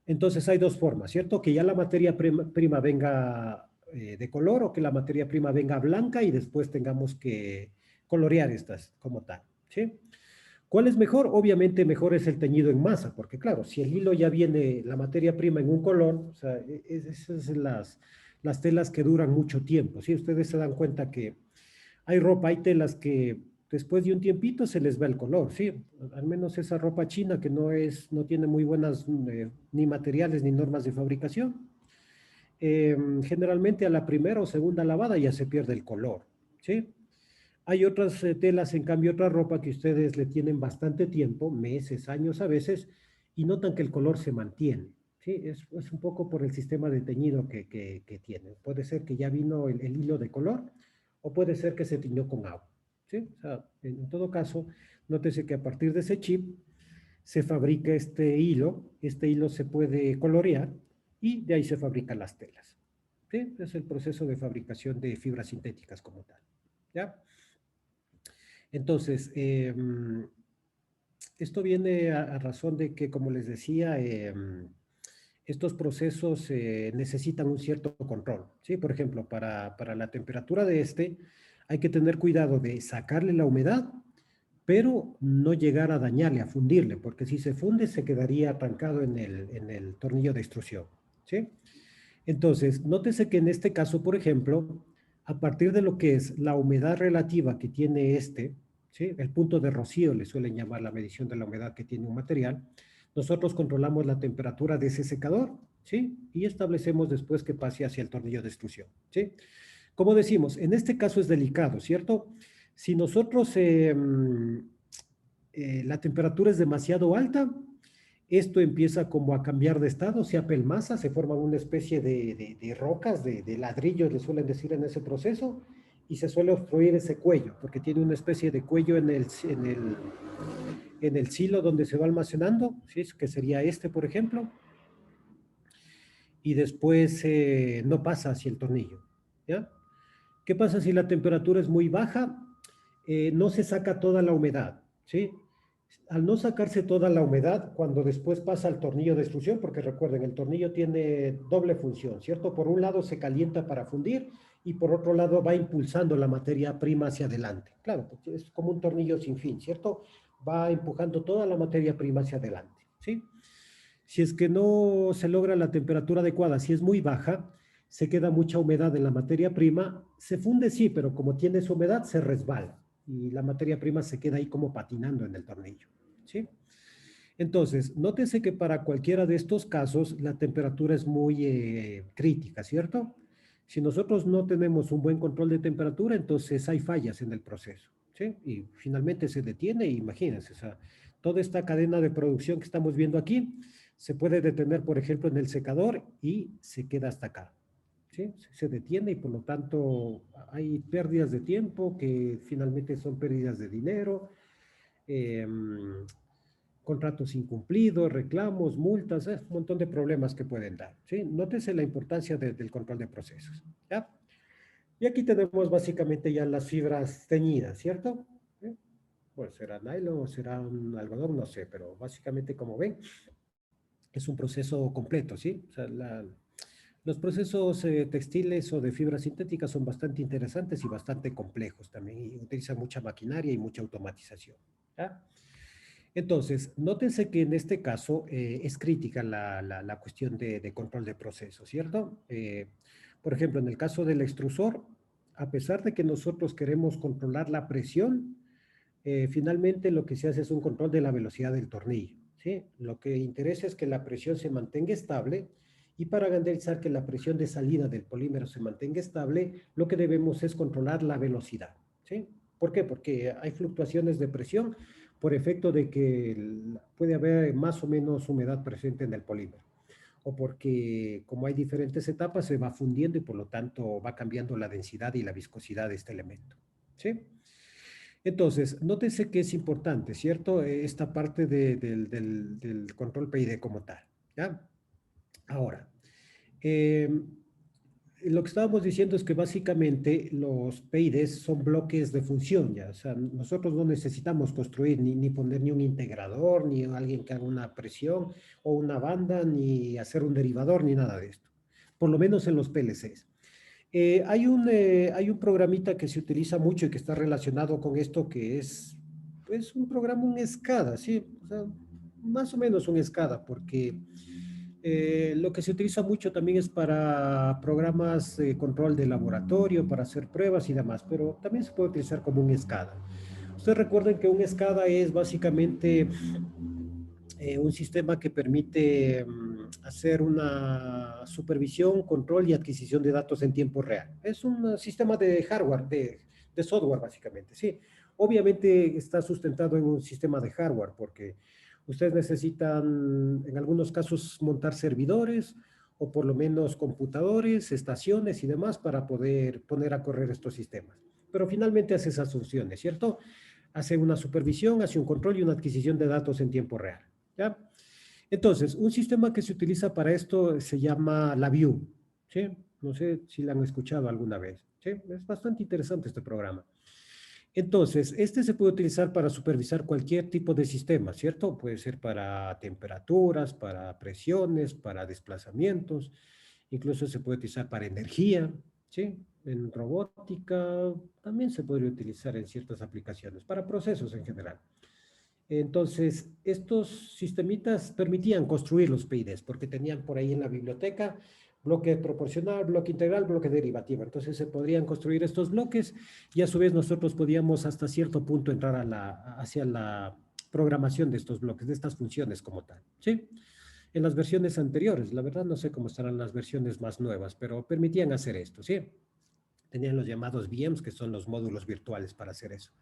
Entonces hay dos formas, ¿cierto? Que ya la materia prima venga de color o que la materia prima venga blanca y después tengamos que colorear estas como tal, ¿sí? ¿Cuál es mejor? Obviamente mejor es el teñido en masa, porque claro, si el hilo ya viene, la materia prima en un color, o sea, esas son las telas que duran mucho tiempo, ¿sí? Ustedes se dan cuenta que hay ropa, hay telas que después de un tiempito se les va el color, ¿sí? Al menos esa ropa china que no tiene muy buenas ni materiales ni normas de fabricación. generalmente a la primera o segunda lavada ya se pierde el color, ¿sí? Hay otras telas, en cambio, otra ropa que ustedes le tienen bastante tiempo, meses, años a veces, y notan que el color se mantiene, ¿sí? Es un poco por el sistema de teñido que tienen. Puede ser que ya vino el hilo de color, o puede ser que se tiñó con agua, ¿sí? O sea, en todo caso, nótese que a partir de ese chip se fabrica este hilo se puede colorear, y de ahí se fabrican las telas, ¿sí? Es el proceso de fabricación de fibras sintéticas como tal, ¿ya? Entonces, esto viene a razón de que, como les decía, estos procesos necesitan un cierto control, ¿sí? Por ejemplo, para la temperatura de hay que tener cuidado de sacarle la humedad, pero no llegar a dañarle, a fundirle, porque si se funde se quedaría atrancado en el tornillo de extrusión, ¿sí? Entonces, nótese que en este caso, por ejemplo, a partir de lo que es la humedad relativa que tiene ¿sí? El punto de rocío le suelen llamar la medición de la humedad que tiene un material, nosotros controlamos la temperatura de ese secador, ¿sí? Y establecemos después que pase hacia el tornillo de extrusión, ¿sí? Como decimos, en este caso es delicado, ¿cierto? Si nosotros la temperatura es demasiado alta, esto empieza como a cambiar de estado, se apelmaza, se forman una especie de rocas, de ladrillos, le suelen decir en ese proceso, y se suele obstruir ese cuello, porque tiene una especie de cuello en el silo donde se va almacenando, ¿sí? Que sería por ejemplo, y después no pasa hacia el tornillo, ¿ya? ¿Qué pasa si la temperatura es muy baja? No se saca toda la humedad, ¿sí? Al no sacarse toda la humedad, cuando después pasa al tornillo de extrusión, porque recuerden, el tornillo tiene doble función, ¿cierto? Por un lado se calienta para fundir y por otro lado va impulsando la materia prima hacia adelante. Claro, es como un tornillo sin fin, ¿cierto? Va empujando toda la materia prima hacia adelante, ¿sí? Si es que no se logra la temperatura adecuada, si es muy baja, se queda mucha humedad en la materia prima, se funde sí, pero como tiene su humedad, se resbala y la materia prima se queda ahí como patinando en el tornillo, ¿sí? Entonces, nótese que para cualquiera de estos casos la temperatura es muy crítica, ¿cierto? Si nosotros no tenemos un buen control de temperatura, entonces hay fallas en el proceso, ¿sí? Y finalmente se detiene, imagínense, o sea, toda esta cadena de producción que estamos viendo aquí se puede detener, por ejemplo, en el secador y se queda hasta acá, ¿sí? Se detiene y por lo tanto hay pérdidas de tiempo que finalmente son pérdidas de dinero, contratos incumplidos, reclamos, multas, un montón de problemas que pueden dar, ¿sí? Nótese la importancia del control de procesos, ¿ya? Y aquí tenemos básicamente ya las fibras teñidas, ¿cierto? ¿Sí? Bueno, será nylon o será un algodón, no sé, pero básicamente como ven, es un proceso completo, ¿sí? O sea, los procesos textiles o de fibras sintéticas son bastante interesantes y bastante complejos también, y utilizan mucha maquinaria y mucha automatización, ¿ya? Entonces, nótense que en este caso es crítica la cuestión de control de procesos, ¿cierto? Por ejemplo, en el caso del extrusor, a pesar de que nosotros queremos controlar la presión, finalmente lo que se hace es un control de la velocidad del tornillo, ¿sí? Lo que interesa es que la presión se mantenga estable, y para garantizar que la presión de salida del polímero se mantenga estable, lo que debemos es controlar la velocidad, ¿sí? ¿Por qué? Porque hay fluctuaciones de presión por efecto de que puede haber más o menos humedad presente en el polímero, o porque como hay diferentes etapas se va fundiendo y por lo tanto va cambiando la densidad y la viscosidad de este elemento, ¿sí? Entonces, nótese que es importante, ¿cierto? Esta parte del control PID como tal, ¿ya? Ahora, lo que estábamos diciendo es que básicamente los PIDs son bloques de función, ya. O sea, nosotros no necesitamos construir ni poner ni un integrador, ni alguien que haga una presión o una banda, ni hacer un derivador, ni nada de esto. Por lo menos en los PLCs. Hay un programita que se utiliza mucho y que está relacionado con esto, que es un programa, un SCADA, ¿sí? O sea, más o menos un SCADA, porque lo que se utiliza mucho también es para programas de control de laboratorio, para hacer pruebas y demás, pero también se puede utilizar como un SCADA. Ustedes recuerden que un SCADA es básicamente un sistema que permite hacer una supervisión, control y adquisición de datos en tiempo real. Es un sistema de hardware, de software básicamente, sí. Obviamente está sustentado en un sistema de hardware porque ustedes necesitan en algunos casos montar servidores o por lo menos computadores, estaciones y demás para poder poner a correr estos sistemas. Pero finalmente hace esas funciones, ¿cierto? Hace una supervisión, hace un control y una adquisición de datos en tiempo real, ¿ya? Entonces, un sistema que se utiliza para esto se llama LabVIEW, ¿sí? No sé si la han escuchado alguna vez, ¿sí? Es bastante interesante este programa. Entonces, este se puede utilizar para supervisar cualquier tipo de sistema, ¿cierto? Puede ser para temperaturas, para presiones, para desplazamientos, incluso se puede utilizar para energía, ¿sí? En robótica también se podría utilizar en ciertas aplicaciones, para procesos en general. Entonces, estos sistemitas permitían construir los PIDs, porque tenían por ahí en la biblioteca bloque proporcional, bloque integral, bloque derivativo. Entonces se podrían construir estos bloques y a su vez nosotros podíamos hasta cierto punto entrar hacia la programación de estos bloques, de estas funciones como tal, ¿sí? En las versiones anteriores, la verdad no sé cómo estarán las versiones más nuevas, pero permitían hacer esto, ¿sí? Tenían los llamados VMs, que son los módulos virtuales para hacer eso,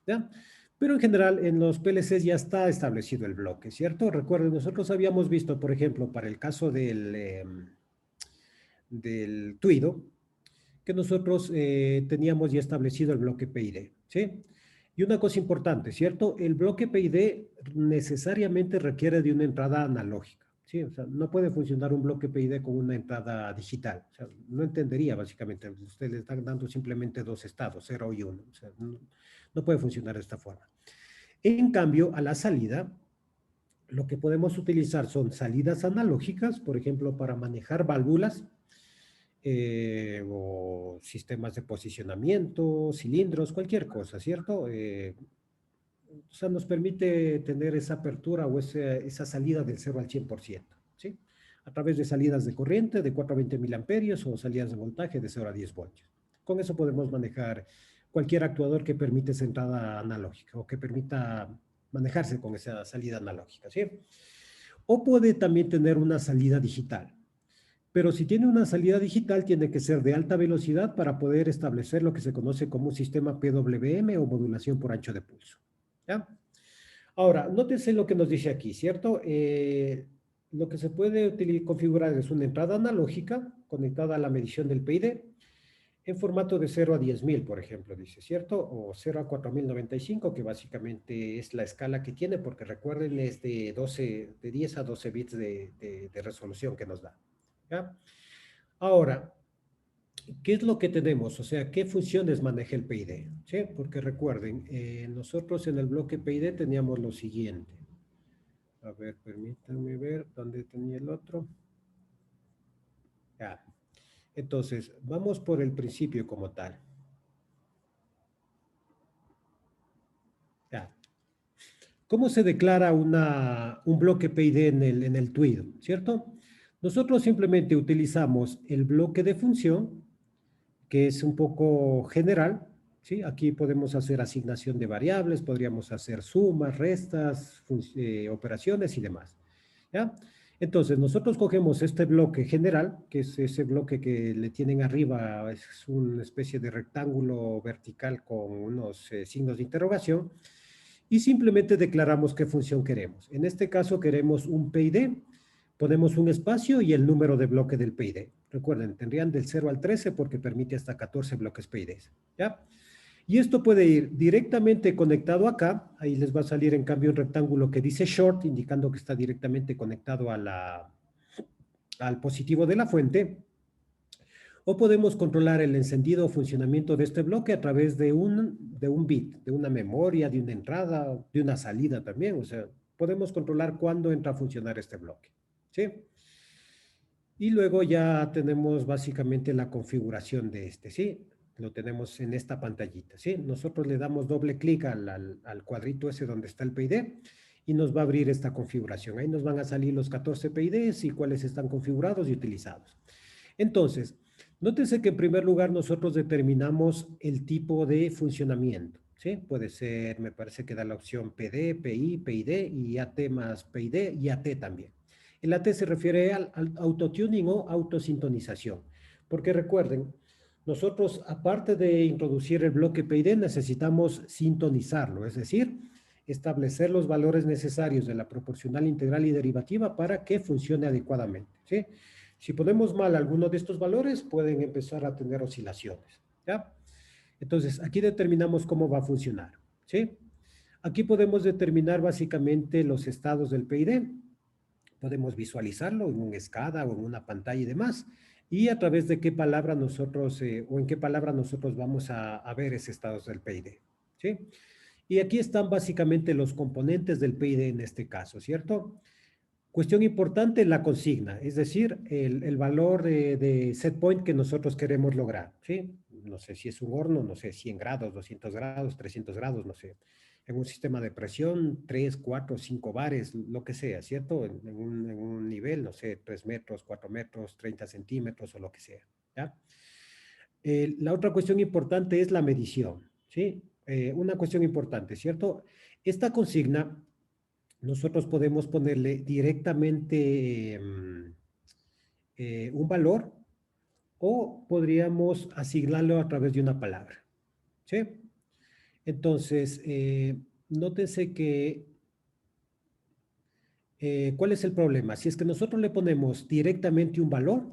¿ya? Pero en general en los PLCs ya está establecido el bloque, ¿cierto? Recuerden, nosotros habíamos visto, por ejemplo, para el caso del Tuido, que nosotros teníamos ya establecido el bloque PID, ¿sí? Y una cosa importante, ¿cierto? El bloque PID necesariamente requiere de una entrada analógica, ¿sí? O sea, no puede funcionar un bloque PID con una entrada digital. O sea, no entendería básicamente. Ustedes le están dando simplemente dos estados, 0 y 1. O sea, no puede funcionar de esta forma. En cambio, a la salida, lo que podemos utilizar son salidas analógicas, por ejemplo, para manejar válvulas, o sistemas de posicionamiento, cilindros, cualquier cosa, ¿cierto? O sea, nos permite tener esa apertura o esa salida del 0 al 100%, ¿sí? A través de salidas de corriente de 4 a 20 mil amperios o salidas de voltaje de 0 a 10 voltios. Con eso podemos manejar cualquier actuador que permite esa entrada analógica o que permita manejarse con esa salida analógica, ¿sí? O puede también tener una salida digital. Pero si tiene una salida digital, tiene que ser de alta velocidad para poder establecer lo que se conoce como un sistema PWM o modulación por ancho de pulso, ¿ya? Ahora, nótense lo que nos dice aquí, ¿cierto? Lo que se puede configurar es una entrada analógica conectada a la medición del PID en formato de 0 a 10.000, por ejemplo, dice, ¿cierto? O 0 a 4.095, que básicamente es la escala que tiene, porque recuerden, es de 10 a 12 bits de resolución que nos da, ¿ya? Ahora, ¿qué es lo que tenemos? O sea, ¿qué funciones maneja el PID? ¿Sí? Porque recuerden, nosotros en el bloque PID teníamos lo siguiente. A ver, permítanme ver dónde tenía el otro. Ya. Entonces, vamos por el principio como tal. Ya. ¿Cómo se declara un bloque PID en el TWID? ¿Cierto? Nosotros simplemente utilizamos el bloque de función, que es un poco general, ¿sí? Aquí podemos hacer asignación de variables, podríamos hacer sumas, restas, operaciones y demás, ¿ya? Entonces, nosotros cogemos este bloque general, que es ese bloque que le tienen arriba, es una especie de rectángulo vertical con unos signos de interrogación, y simplemente declaramos qué función queremos. En este caso queremos un PID, ponemos un espacio y el número de bloque del PID. Recuerden, tendrían del 0 al 13 porque permite hasta 14 bloques PIDs, ¿ya? Y esto puede ir directamente conectado acá. Ahí les va a salir en cambio un rectángulo que dice short, indicando que está directamente conectado al positivo de la fuente. O podemos controlar el encendido o funcionamiento de este bloque a través de un bit, de una memoria, de una entrada, de una salida también. O sea, podemos controlar cuándo entra a funcionar este bloque, ¿sí? Y luego ya tenemos básicamente la configuración de este, ¿sí? Lo tenemos en esta pantallita, ¿sí? Nosotros le damos doble clic al cuadrito ese donde está el PID y nos va a abrir esta configuración. Ahí nos van a salir los 14 PIDs y cuáles están configurados y utilizados. Entonces, nótense que en primer lugar nosotros determinamos el tipo de funcionamiento, ¿sí? Puede ser, me parece que da la opción PD, PI, PID y AT más PID y AT también. El AT se refiere al autotuning o autosintonización, porque recuerden, nosotros aparte de introducir el bloque PID necesitamos sintonizarlo, es decir, establecer los valores necesarios de la proporcional integral y derivativa para que funcione adecuadamente, ¿sí? Si ponemos mal alguno de estos valores, pueden empezar a tener oscilaciones, ¿ya? Entonces, aquí determinamos cómo va a funcionar, ¿sí? Aquí podemos determinar básicamente los estados del PID. Podemos visualizarlo en un SCADA o en una pantalla y demás. Y a través de qué palabra nosotros, o en qué palabra nosotros vamos a ver ese estados del PID, ¿sí? Y aquí están básicamente los componentes del PID en este caso, ¿cierto? Cuestión importante, la consigna, es decir, el valor de set point que nosotros queremos lograr, ¿sí? No sé si es un horno, no sé, 100 grados, 200 grados, 300 grados, no sé. En un sistema de presión, 3, 4, 5 bares, lo que sea, ¿cierto? En un nivel, no sé, 3 metros, 4 metros, 30 centímetros o lo que sea, ¿ya? La otra cuestión importante es la medición, ¿sí? Una cuestión importante, ¿cierto? Esta consigna nosotros podemos ponerle directamente un valor o podríamos asignarlo a través de una palabra, ¿sí? Entonces, nótense que, ¿cuál es el problema? Si es que nosotros le ponemos directamente un valor,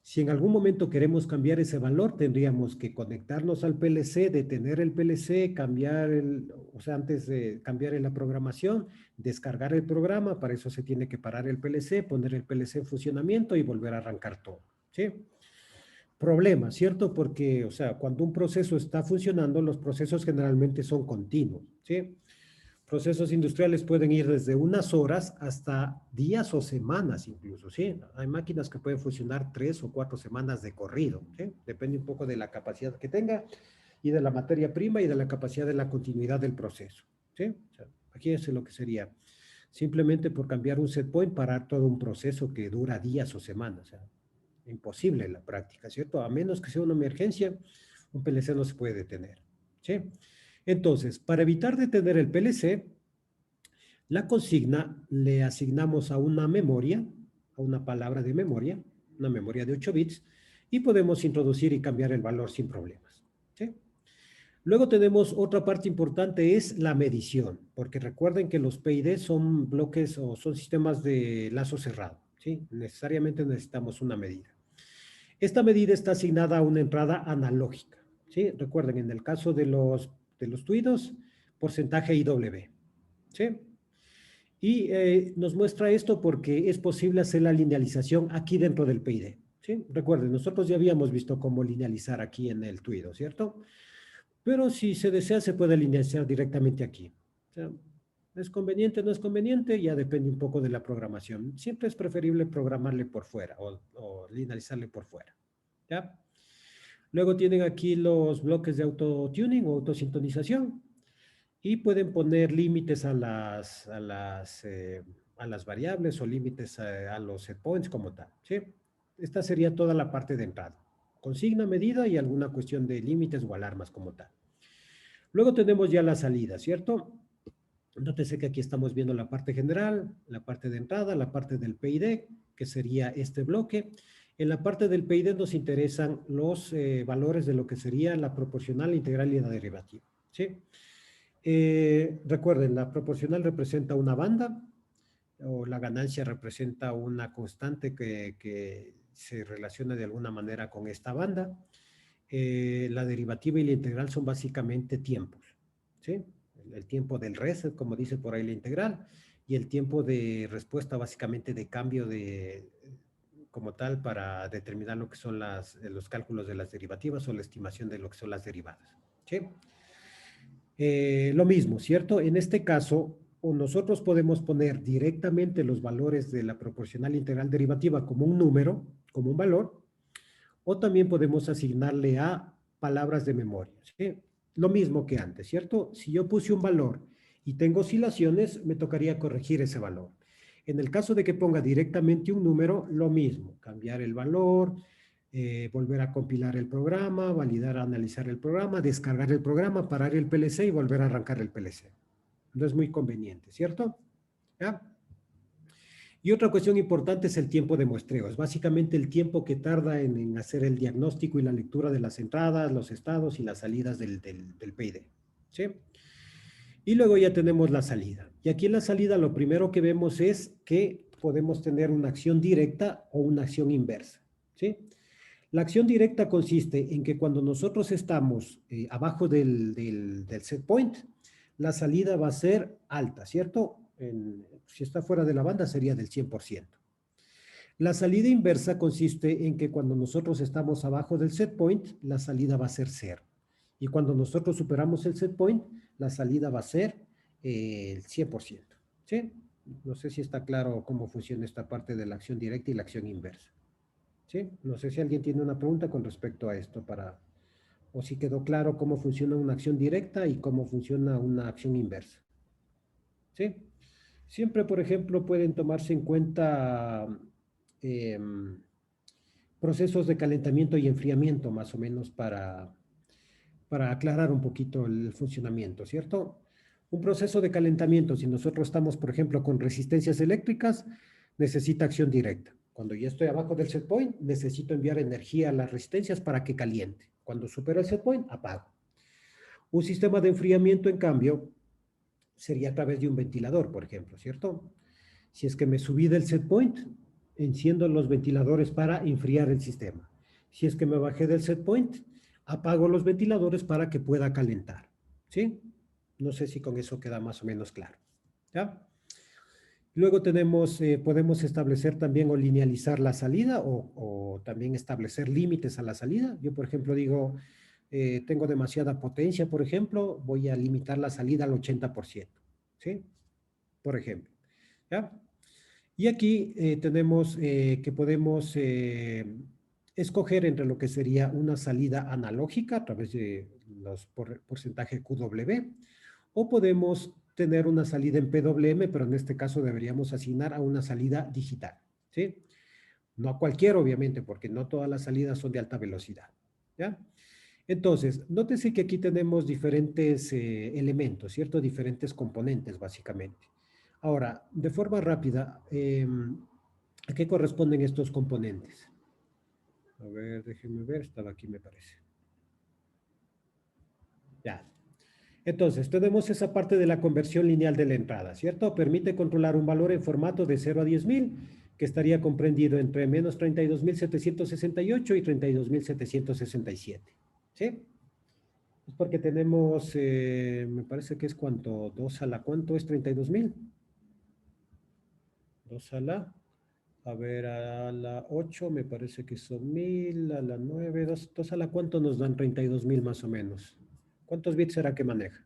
si en algún momento queremos cambiar ese valor, tendríamos que conectarnos al PLC, detener el PLC, cambiar o sea, antes de cambiar en la programación, descargar el programa, para eso se tiene que parar el PLC, poner el PLC en funcionamiento y volver a arrancar todo, ¿sí? Problema, ¿cierto? Porque, o sea, cuando un proceso está funcionando, los procesos generalmente son continuos, ¿sí? Procesos industriales pueden ir desde unas horas hasta días o semanas incluso, ¿sí? Hay máquinas que pueden funcionar 3 o 4 semanas de corrido, ¿sí? Depende un poco de la capacidad que tenga y de la materia prima y de la capacidad de la continuidad del proceso, ¿sí? O sea, aquí es lo que sería. Simplemente por cambiar un set point, parar todo un proceso que dura días o semanas, o sea, imposible en la práctica, ¿cierto? A menos que sea una emergencia, un PLC no se puede detener, ¿sí? Entonces, para evitar detener el PLC, la consigna le asignamos a una memoria, a una palabra de memoria, una memoria de 8 bits, y podemos introducir y cambiar el valor sin problemas, ¿sí? Luego tenemos otra parte importante, es la medición, porque recuerden que los PID son bloques o son sistemas de lazo cerrado, ¿sí? Necesariamente necesitamos una medida. Esta medida está asignada a una entrada analógica, ¿sí? Recuerden, en el caso de los tuidos, porcentaje IW, ¿sí? Y nos muestra esto porque es posible hacer la linealización aquí dentro del PID, ¿sí? Recuerden, nosotros ya habíamos visto cómo linealizar aquí en el tuido, ¿cierto? Pero si se desea, se puede linealizar directamente aquí. O sea, ¿es conveniente o no es conveniente? Ya depende un poco de la programación. Siempre es preferible programarle por fuera o linealizarle por fuera, ¿ya? Luego tienen aquí los bloques de autotuning o autosintonización y pueden poner límites a las variables o límites a los set points como tal, ¿sí? Esta sería toda la parte de entrada. Consigna, medida y alguna cuestión de límites o alarmas como tal. Luego tenemos ya la salida, ¿cierto? Nótese que aquí estamos viendo la parte general, la parte de entrada, la parte del PID, que sería este bloque. En la parte del PID nos interesan los valores de lo que sería la proporcional, integral y la derivativa, ¿sí? Recuerden, la proporcional representa una banda, o la ganancia representa una constante que se relaciona de alguna manera con esta banda. La derivativa y la integral son básicamente tiempos, ¿sí? El tiempo del reset, como dice por ahí la integral, y el tiempo de respuesta básicamente de cambio como tal para determinar lo que son los cálculos de las derivativas o la estimación de lo que son las derivadas, ¿sí? Lo mismo, ¿cierto? En este caso, o nosotros podemos poner directamente los valores de la proporcional integral derivativa como un número, como un valor, o también podemos asignarle a palabras de memoria, ¿sí? Lo mismo que antes, ¿cierto? Si yo puse un valor y tengo oscilaciones, me tocaría corregir ese valor. En el caso de que ponga directamente un número, lo mismo, cambiar el valor, volver a compilar el programa, validar, analizar el programa, descargar el programa, parar el PLC y volver a arrancar el PLC. No es muy conveniente, ¿cierto? ¿Ya? Y otra cuestión importante es el tiempo de muestreo. Es básicamente el tiempo que tarda en hacer el diagnóstico y la lectura de las entradas, los estados y las salidas del PID. ¿Sí? Y luego ya tenemos la salida. Y aquí en la salida lo primero que vemos es que podemos tener una acción directa o una acción inversa. ¿Sí? La acción directa consiste en que cuando nosotros estamos abajo del set point, la salida va a ser alta, ¿cierto? Si está fuera de la banda sería del 100%. La salida inversa consiste en que cuando nosotros estamos abajo del set point, la salida va a ser 0. Y cuando nosotros superamos el set point, la salida va a ser el 100%. ¿Sí? No sé si está claro cómo funciona esta parte de la acción directa y la acción inversa. ¿Sí? No sé si alguien tiene una pregunta con respecto a esto o si quedó claro cómo funciona una acción directa y cómo funciona una acción inversa. ¿Sí? Siempre, por ejemplo, pueden tomarse en cuenta procesos de calentamiento y enfriamiento, más o menos, para aclarar un poquito el funcionamiento, ¿cierto? Un proceso de calentamiento, si nosotros estamos, por ejemplo, con resistencias eléctricas, necesita acción directa. Cuando ya estoy abajo del set point, necesito enviar energía a las resistencias para que caliente. Cuando supero el set point, apago. Un sistema de enfriamiento, en cambio, sería a través de un ventilador, por ejemplo, ¿cierto? Si es que me subí del set point, enciendo los ventiladores para enfriar el sistema. Si es que me bajé del set point, apago los ventiladores para que pueda calentar. ¿Sí? No sé si con eso queda más o menos claro. ¿Ya? Luego tenemos, podemos establecer también o linealizar la salida o también establecer límites a la salida. Yo, por ejemplo, digo, tengo demasiada potencia, por ejemplo, voy a limitar la salida al 80%. ¿Sí? Por ejemplo. ¿Ya? Y aquí tenemos que podemos escoger entre lo que sería una salida analógica a través de los porcentaje QW, o podemos tener una salida en PWM, pero en este caso deberíamos asignar a una salida digital, ¿sí? No a cualquiera, obviamente, porque no todas las salidas son de alta velocidad, ¿ya? Entonces, nótese que aquí tenemos diferentes elementos, ¿cierto? Diferentes componentes, básicamente. Ahora, de forma rápida, ¿a qué corresponden estos componentes? A ver, déjenme ver, estaba aquí, me parece. Ya. Entonces, tenemos esa parte de la conversión lineal de la entrada, ¿cierto? Permite controlar un valor en formato de 0 a 10.000, que estaría comprendido entre menos 32.768 y 32.767, ¿sí? Es porque tenemos, me parece que es cuánto, 2 a la, ¿cuánto es 32.000? 2 a la, a ver, a la 8 me parece que son 1.000, a la 9, 2 a la, ¿cuánto nos dan 32.000 más o menos? ¿Cuántos bits será que maneja?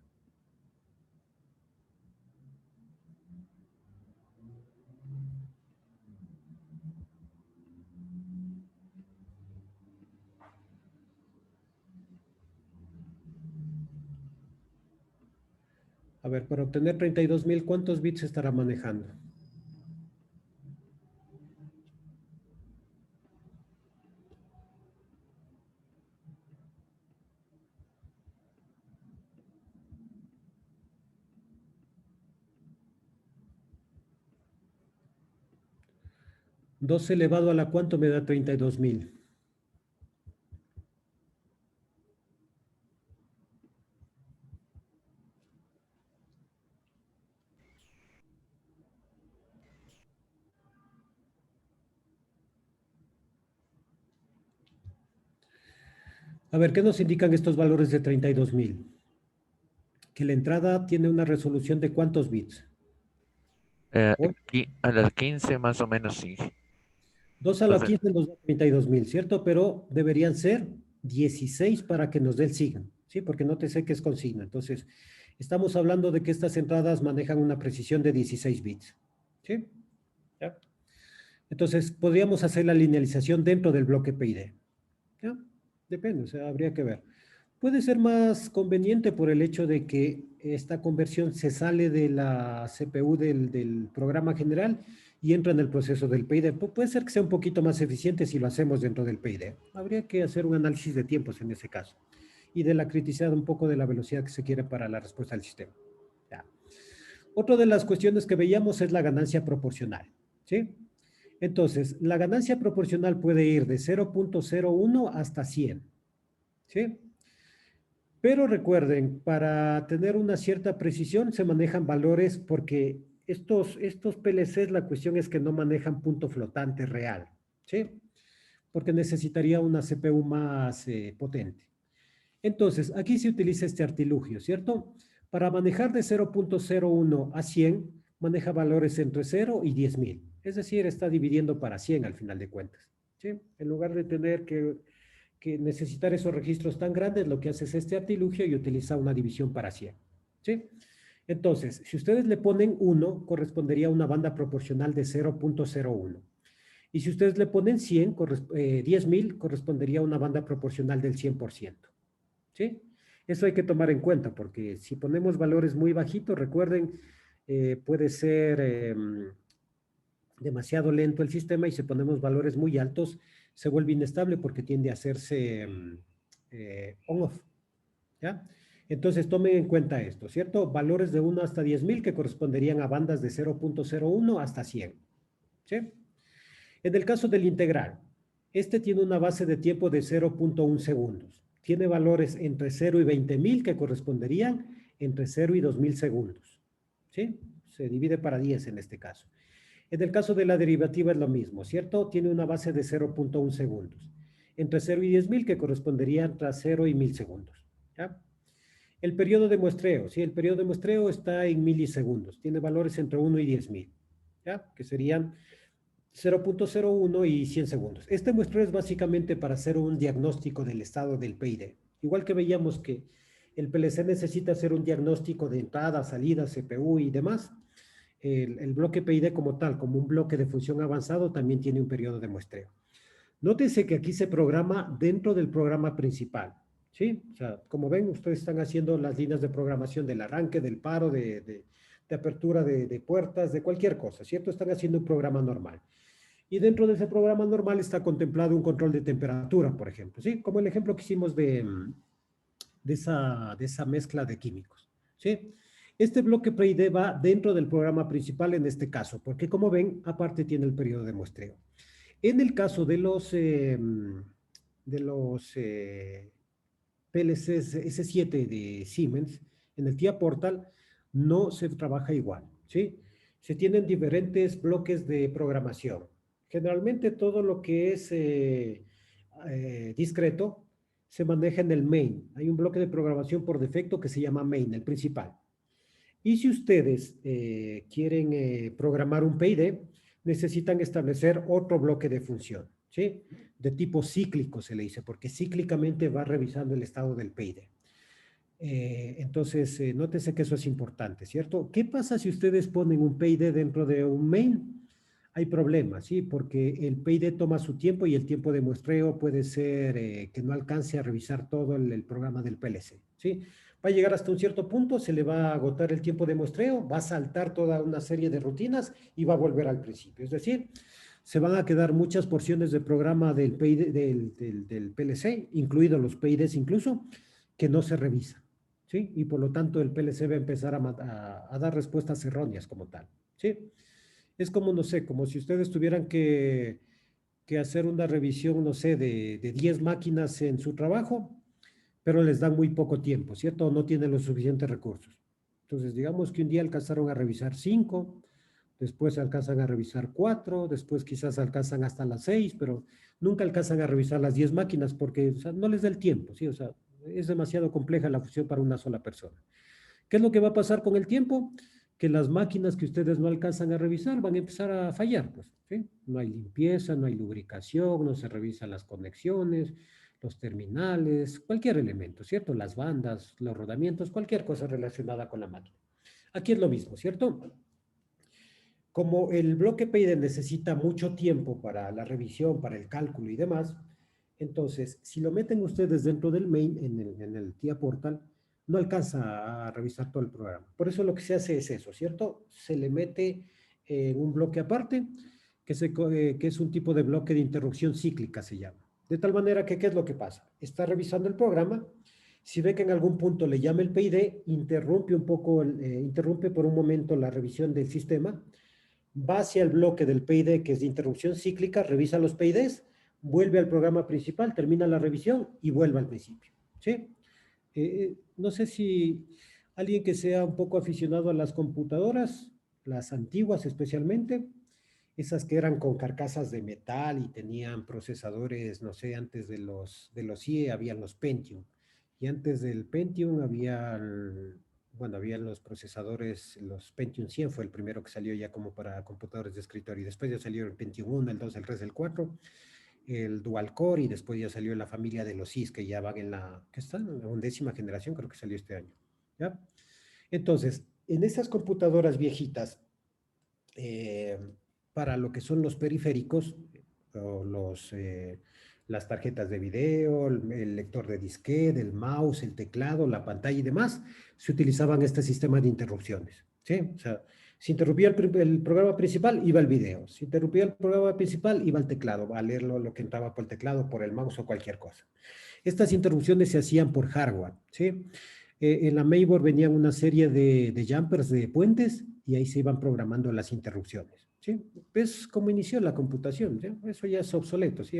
A ver, para obtener 32.000, ¿cuántos bits estará manejando? ¿2 elevado a la cuánto me da 32.000? A ver, ¿qué nos indican estos valores de 32.000? Que la entrada tiene una resolución de ¿cuántos bits? A las 15 más o menos, sí. 2 a la 15 nos da 32.000, ¿cierto? Pero deberían ser 16 para que nos dé el signo, ¿sí? Porque nótese que es con signo. Entonces, estamos hablando de que estas entradas manejan una precisión de 16 bits, ¿sí? ¿Ya? Entonces, podríamos hacer la linealización dentro del bloque PID. ¿Ya? Depende, o sea, habría que ver. Puede ser más conveniente por el hecho de que esta conversión se sale de la CPU del programa general y entra en el proceso del PID. Puede ser que sea un poquito más eficiente si lo hacemos dentro del PID. Habría que hacer un análisis de tiempos en ese caso y de la criticidad un poco de la velocidad que se quiere para la respuesta del sistema. Ya. Otra de las cuestiones que veíamos es la ganancia proporcional, ¿sí? Entonces, la ganancia proporcional puede ir de 0.01 hasta 100, ¿sí? Pero recuerden, para tener una cierta precisión se manejan valores porque estos PLCs, la cuestión es que no manejan punto flotante real, ¿sí? Porque necesitaría una CPU más potente. Entonces, aquí se utiliza este artilugio, ¿cierto? Para manejar de 0.01 a 100, maneja valores entre 0 y 10.000. Es decir, está dividiendo para 100 al final de cuentas, ¿sí? En lugar de tener que necesitar esos registros tan grandes, lo que hace es este artilugio y utiliza una división para 100, ¿sí? Entonces, si ustedes le ponen 1, correspondería a una banda proporcional de 0.01. Y si ustedes le ponen 100, 10.000, correspondería a una banda proporcional del 100%, ¿sí? Eso hay que tomar en cuenta, porque si ponemos valores muy bajitos, recuerden, puede ser demasiado lento el sistema, y si ponemos valores muy altos, se vuelve inestable porque tiende a hacerse on-off, ¿ya? Entonces, tomen en cuenta esto, ¿cierto? Valores de 1 hasta 10.000 que corresponderían a bandas de 0.01 hasta 100, ¿sí? En el caso del integral, este tiene una base de tiempo de 0.1 segundos. Tiene valores entre 0 y 20.000 que corresponderían entre 0 y 2.000 segundos, ¿sí? Se divide para 10 en este caso. En el caso de la derivativa es lo mismo, ¿cierto? Tiene una base de 0.1 segundos. Entre 0 y 10.000 que correspondería entre 0 y 1.000 segundos, ¿ya? El periodo de muestreo, ¿sí? El periodo de muestreo está en milisegundos. Tiene valores entre 1 y 10.000, ¿ya? Que serían 0.01 y 100 segundos. Este muestreo es básicamente para hacer un diagnóstico del estado del PID. Igual que veíamos que el PLC necesita hacer un diagnóstico de entrada, salida, CPU y demás. El bloque PID como tal, como un bloque de función avanzado, también tiene un periodo de muestreo. Nótese que aquí se programa dentro del programa principal, ¿sí? O sea, como ven, ustedes están haciendo las líneas de programación del arranque, del paro, de apertura de puertas, de cualquier cosa, ¿cierto? Están haciendo un programa normal. Y dentro de ese programa normal está contemplado un control de temperatura, por ejemplo, ¿sí? Como el ejemplo que hicimos de esa mezcla de químicos, ¿sí? Este bloque PID va dentro del programa principal en este caso, porque como ven, aparte tiene el periodo de muestreo. En el caso de los PLCs S7 de Siemens, en el TIA Portal, no se trabaja igual, ¿sí? Se tienen diferentes bloques de programación. Generalmente todo lo que es discreto se maneja en el main. Hay un bloque de programación por defecto que se llama main, el principal. Y si ustedes quieren programar un PID, necesitan establecer otro bloque de función, ¿sí? De tipo cíclico se le dice, porque cíclicamente va revisando el estado del PID. Entonces, nótese que eso es importante, ¿cierto? ¿Qué pasa si ustedes ponen un PID dentro de un main? Hay problemas, ¿sí? Porque el PID toma su tiempo y el tiempo de muestreo puede ser que no alcance a revisar todo el programa del PLC, ¿sí? Va a llegar hasta un cierto punto, se le va a agotar el tiempo de muestreo, va a saltar toda una serie de rutinas y va a volver al principio. Es decir, se van a quedar muchas porciones de programa del PLC, incluidos los PIDs incluso, que no se revisan, ¿sí? Y por lo tanto el PLC va a empezar a dar respuestas erróneas como tal, ¿sí? Es como, no sé, como si ustedes tuvieran que hacer una revisión, no sé, de 10 máquinas en su trabajo, pero les dan muy poco tiempo, ¿cierto? No tienen los suficientes recursos. Entonces, digamos que un día alcanzaron a revisar 5, después alcanzan a revisar 4, después quizás alcanzan hasta las 6, pero nunca alcanzan a revisar las 10 máquinas porque, o sea, no les da el tiempo, ¿sí? O sea, es demasiado compleja la función para una sola persona. ¿Qué es lo que va a pasar con el tiempo? Que las máquinas que ustedes no alcanzan a revisar van a empezar a fallar, pues, ¿sí? No hay limpieza, no hay lubricación, no se revisan las conexiones, los terminales, cualquier elemento, ¿cierto? Las bandas, los rodamientos, cualquier cosa relacionada con la máquina. Aquí es lo mismo, ¿cierto? Como el bloque PID necesita mucho tiempo para la revisión, para el cálculo y demás, entonces, si lo meten ustedes dentro del main, en el TIA Portal, no alcanza a revisar todo el programa. Por eso lo que se hace es eso, ¿cierto? Se le mete en un bloque aparte, que es un tipo de bloque de interrupción cíclica, se llama. De tal manera que, ¿qué es lo que pasa? Está revisando el programa, si ve que en algún punto le llama el PID, interrumpe por un momento la revisión del sistema, va hacia el bloque del PID, que es de interrupción cíclica, revisa los PIDs, vuelve al programa principal, termina la revisión y vuelve al principio. ¿Sí? No sé si alguien que sea un poco aficionado a las computadoras, las antiguas especialmente, esas que eran con carcasas de metal y tenían procesadores, no sé, antes de los IE habían los Pentium. Y antes del Pentium habían los procesadores, los Pentium 100 fue el primero que salió ya como para computadores de escritorio. Y después ya salió el Pentium 1, el 2, el 3, el 4, el Dual Core, y después ya salió la familia de los IS, que ya van en la 11ª generación, creo que salió este año. ¿Ya? Entonces, en esas computadoras viejitas, para lo que son los periféricos, o las tarjetas de video, el lector de disquete, el mouse, el teclado, la pantalla y demás, se utilizaban este sistema de interrupciones. ¿Sí? O sea, si interrumpía el programa principal, iba el video. Si interrumpía el programa principal, iba el teclado, a leer lo que entraba por el teclado, por el mouse o cualquier cosa. Estas interrupciones se hacían por hardware. ¿Sí? En la mainboard venían una serie de jumpers, de puentes, y ahí se iban programando las interrupciones. ¿Sí? Es como inició la computación. ¿Sí? Eso ya es obsoleto. ¿Sí?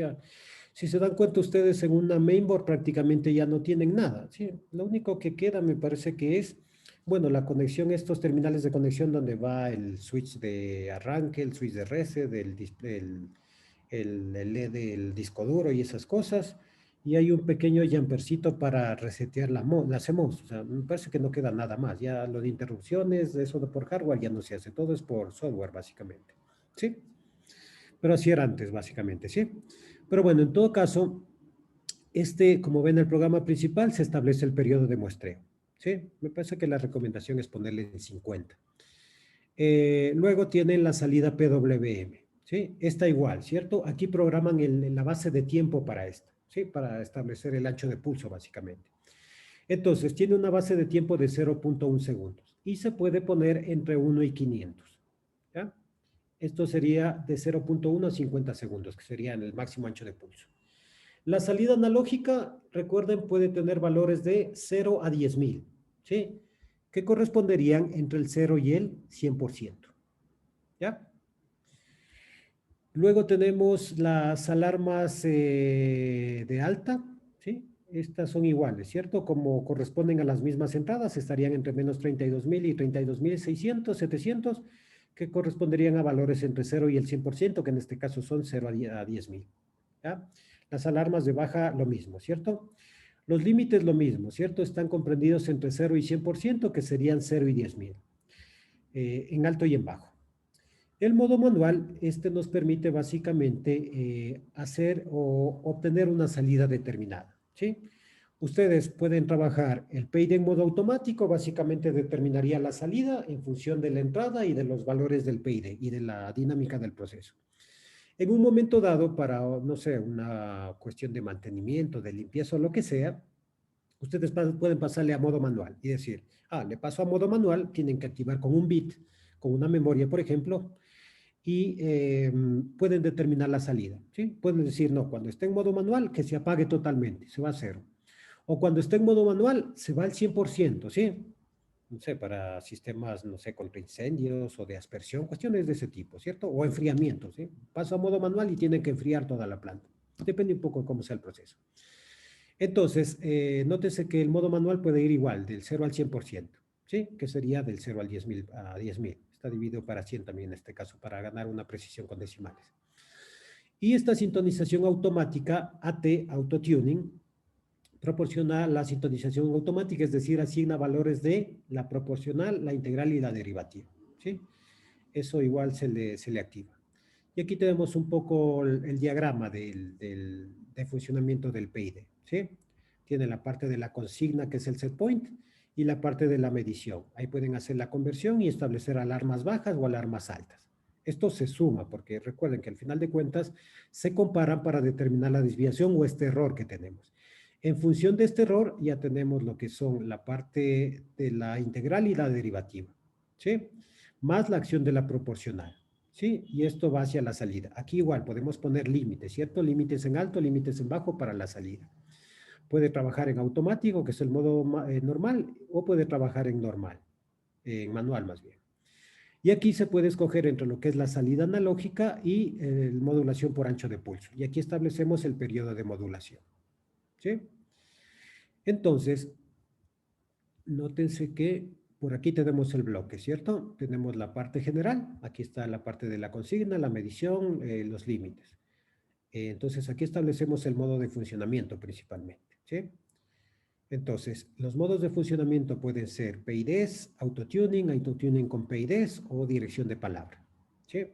Si se dan cuenta ustedes, en una mainboard prácticamente ya no tienen nada. ¿Sí? Lo único que queda me parece que es, bueno, la conexión, estos terminales de conexión donde va el switch de arranque, el switch de reset, el LED del disco duro y esas cosas. Y hay un pequeño jumpercito para resetear la CMOS. O sea, me parece que no queda nada más. Ya lo de interrupciones, eso de por hardware ya no se hace. Todo es por software, básicamente. ¿Sí? Pero así era antes, básicamente, ¿sí? Pero bueno, en todo caso, como ven, el programa principal se establece el periodo de muestreo. ¿Sí? Me parece que la recomendación es ponerle en 50. Luego tienen la salida PWM. ¿Sí? Esta igual, ¿cierto? Aquí programan la base de tiempo para esto. ¿Sí? Para establecer el ancho de pulso, básicamente. Entonces, tiene una base de tiempo de 0.1 segundos y se puede poner entre 1 y 500. ¿Ya? Esto sería de 0.1 a 50 segundos, que sería el máximo ancho de pulso. La salida analógica, recuerden, puede tener valores de 0 a 10.000, ¿sí? Que corresponderían entre el 0 y el 100%. ¿Ya? Luego tenemos las alarmas de alta, ¿sí? Estas son iguales, ¿cierto? Como corresponden a las mismas entradas, estarían entre menos 32.000 y 32.600, 700, que corresponderían a valores entre 0 y el 100%, que en este caso son 0 a 10.000. ¿Ya? Las alarmas de baja, lo mismo, ¿cierto? Los límites, lo mismo, ¿cierto? Están comprendidos entre 0 y 100%, que serían 0 y 10.000, en alto y en bajo. El modo manual, nos permite básicamente hacer o obtener una salida determinada, ¿sí? Ustedes pueden trabajar el PID en modo automático, básicamente determinaría la salida en función de la entrada y de los valores del PID y de la dinámica del proceso. En un momento dado, para, no sé, una cuestión de mantenimiento, de limpieza o lo que sea, ustedes pueden pasarle a modo manual y decir, le paso a modo manual, tienen que activar con un bit, con una memoria, por ejemplo, y pueden determinar la salida, ¿sí? Pueden decir, no, cuando esté en modo manual, que se apague totalmente, se va a 0. O cuando esté en modo manual, se va al 100%, ¿sí? No sé, para sistemas, no sé, contra incendios o de aspersión, cuestiones de ese tipo, ¿cierto? O enfriamiento, ¿sí? Paso a modo manual y tienen que enfriar toda la planta. Depende un poco de cómo sea el proceso. Entonces, nótese que el modo manual puede ir igual, del 0 al 100%, ¿sí? Que sería del 0 al 10.000 a 10.000. Está dividido para 100 también en este caso, para ganar una precisión con decimales. Y esta sintonización automática, AT, Auto Tuning, proporciona la sintonización automática, es decir, asigna valores de la proporcional, la integral y la derivativa, ¿sí? Eso igual se le activa. Y aquí tenemos un poco el diagrama de funcionamiento del PID, ¿sí? Tiene la parte de la consigna, que es el set point, y la parte de la medición. Ahí pueden hacer la conversión y establecer alarmas bajas o alarmas altas. Esto se suma, porque recuerden que al final de cuentas se comparan para determinar la desviación o este error que tenemos. En función de este error ya tenemos lo que son la parte de la integral y la derivativa, ¿sí? más la acción de la proporcional, ¿sí? Y esto va hacia la salida. Aquí igual podemos poner límites, ¿cierto? Límites en alto, límites en bajo para la salida. Puede trabajar en automático, que es el modo normal, o puede trabajar en normal, en manual más bien. Y aquí se puede escoger entre lo que es la salida analógica y modulación por ancho de pulso. Y aquí establecemos el periodo de modulación, ¿sí? Entonces, nótense que por aquí tenemos el bloque, ¿cierto? Tenemos la parte general, aquí está la parte de la consigna, la medición, los límites. Entonces, aquí establecemos el modo de funcionamiento principalmente, ¿sí? Entonces, los modos de funcionamiento pueden ser PIDs, autotuning con PIDs o dirección de palabra, ¿sí?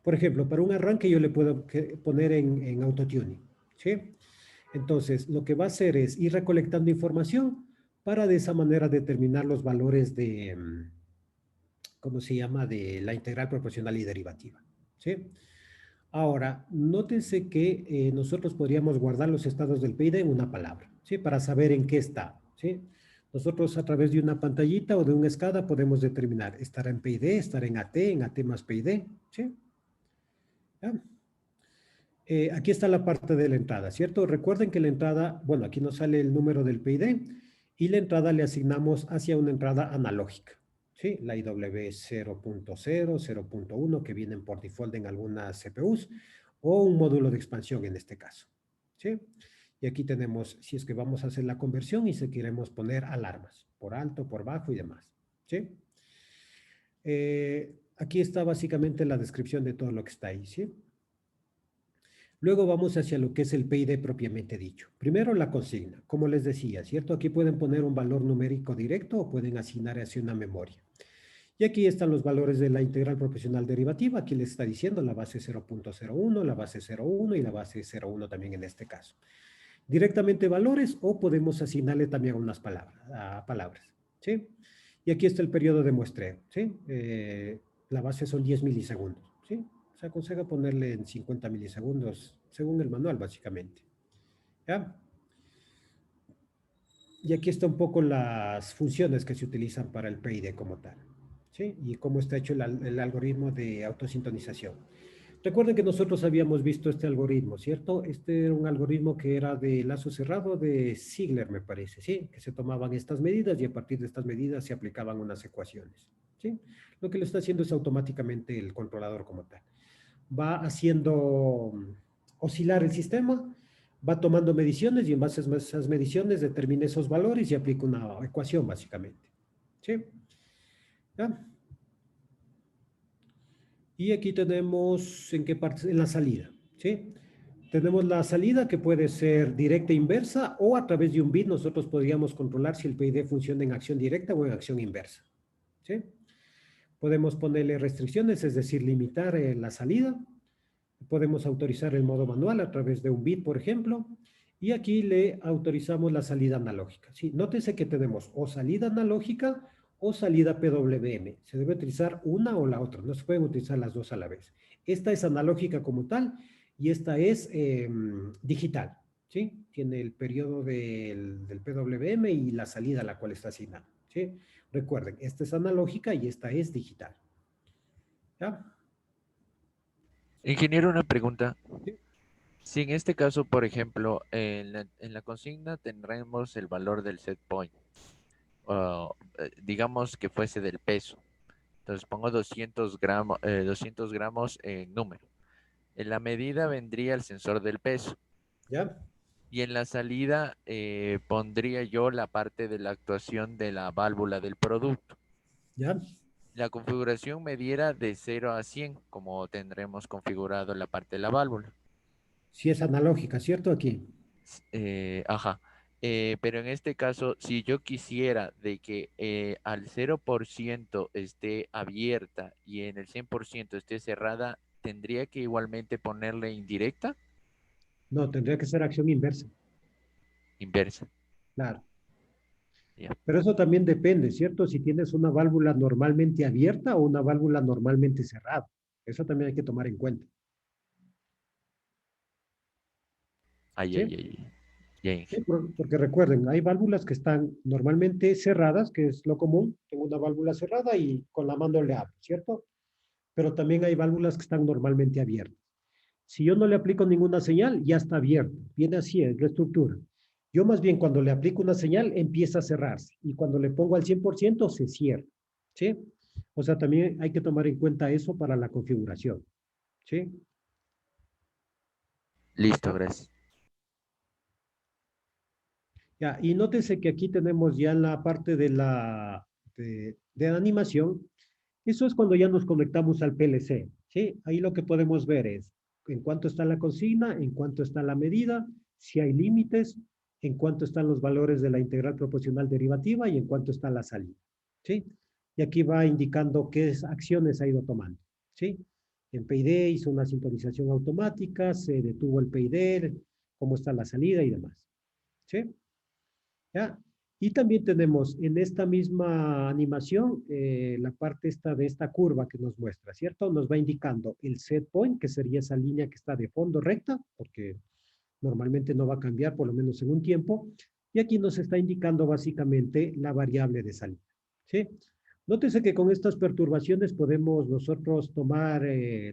Por ejemplo, para un arranque yo le puedo poner en autotuning, ¿sí? Entonces, lo que va a hacer es ir recolectando información para de esa manera determinar los valores de, ¿cómo se llama? De la integral proporcional y derivativa, ¿sí? Ahora, nótense que nosotros podríamos guardar los estados del PID en una palabra, ¿sí? Para saber en qué está, ¿sí? Nosotros a través de una pantallita o de una escala podemos determinar, estará en PID, estará en AT más PID, ¿sí? ¿Ya? Aquí está la parte de la entrada, ¿cierto? Recuerden que la entrada, bueno, aquí nos sale el número del PID y la entrada le asignamos hacia una entrada analógica, ¿sí? La IW 0.0, 0.1 que vienen por default en algunas CPUs o un módulo de expansión en este caso, ¿sí? Y aquí tenemos, si es que vamos a hacer la conversión y si queremos poner alarmas, por alto, por bajo y demás, ¿sí? Aquí está básicamente la descripción de todo lo que está ahí, ¿sí? Luego vamos hacia lo que es el PID propiamente dicho. Primero la consigna, como les decía, ¿cierto? Aquí pueden poner un valor numérico directo o pueden asignar hacia una memoria. Y aquí están los valores de la integral proporcional derivativa. Aquí les está diciendo la base 0.01, la base 0.1 y la base 0.1 también en este caso. Directamente valores o podemos asignarle también unas palabras, ¿sí? Y aquí está el periodo de muestreo, ¿sí? La base son 10 milisegundos, ¿sí? Se aconseja ponerle en 50 milisegundos, según el manual, básicamente. ¿Ya? Y aquí está un poco las funciones que se utilizan para el PID como tal, ¿sí? Y cómo está hecho el algoritmo de autosintonización. Recuerden que nosotros habíamos visto este algoritmo, ¿cierto? Este era un algoritmo que era de lazo cerrado de Ziegler, me parece, ¿sí? Que se tomaban estas medidas y a partir de estas medidas se aplicaban unas ecuaciones, ¿sí? Lo que lo está haciendo es automáticamente el controlador como tal. Va haciendo oscilar el sistema, va tomando mediciones y en base a esas mediciones determina esos valores y aplica una ecuación básicamente, ¿sí? ¿Ya? Y aquí tenemos, ¿en qué parte? En la salida, ¿sí? Tenemos la salida que puede ser directa e inversa o a través de un bit nosotros podríamos controlar si el PID funciona en acción directa o en acción inversa, ¿sí? Podemos ponerle restricciones, es decir, limitar la salida. Podemos autorizar el modo manual a través de un bit, por ejemplo. Y aquí le autorizamos la salida analógica, ¿sí? Nótese que tenemos o salida analógica o salida PWM. Se debe utilizar una o la otra, no se pueden utilizar las dos a la vez. Esta es analógica como tal y esta es digital, ¿sí? Tiene el periodo del PWM y la salida a la cual está asignada, ¿sí? Recuerden, esta es analógica y esta es digital. ¿Ya? Ingeniero, una pregunta. Sí. Si en este caso, por ejemplo, en la consigna tendremos el valor del set point, digamos que fuese del peso. Entonces pongo 200 gramos en número. En la medida vendría el sensor del peso. ¿Ya? Y en la salida pondría yo la parte de la actuación de la válvula del producto. ¿Ya? La configuración me diera de 0 a 100, como tendremos configurado la parte de la válvula. Sí es analógica, ¿cierto? Aquí. Ajá. Pero en este caso, si yo quisiera de que al 0% esté abierta y en el 100% esté cerrada, ¿tendría que igualmente ponerle indirecta? No, tendría que ser acción inversa. Inversa. Claro. Ya. Pero eso también depende, ¿cierto? Si tienes una válvula normalmente abierta o una válvula normalmente cerrada. Eso también hay que tomar en cuenta. Ay, ¿Sí? ay, ay. Ya, Inge. Sí, porque recuerden, hay válvulas que están normalmente cerradas, que es lo común. Tengo una válvula cerrada y con la mano le abro, ¿cierto? Pero también hay válvulas que están normalmente abiertas. Si yo no le aplico ninguna señal, ya está abierto. Viene así, es la estructura. Yo más bien cuando le aplico una señal, empieza a cerrarse. Y cuando le pongo al 100%, se cierra. ¿Sí? O sea, también hay que tomar en cuenta eso para la configuración. ¿Sí? Listo, gracias. Ya, y nótese que aquí tenemos ya la parte de la animación. Eso es cuando ya nos conectamos al PLC, ¿sí? Ahí lo que podemos ver es en cuánto está la consigna, en cuánto está la medida, si hay límites, en cuánto están los valores de la integral proporcional derivativa y en cuánto está la salida, ¿sí? Y aquí va indicando qué acciones ha ido tomando, ¿sí? En PID hizo una sintonización automática, se detuvo el PID, cómo está la salida y demás, ¿sí? ¿Ya? Y también tenemos en esta misma animación la parte esta de esta curva que nos muestra, ¿cierto? Nos va indicando el set point, que sería esa línea que está de fondo recta, porque normalmente no va a cambiar por lo menos en un tiempo. Y aquí nos está indicando básicamente la variable de salida, ¿sí? Nótese que con estas perturbaciones podemos nosotros tomar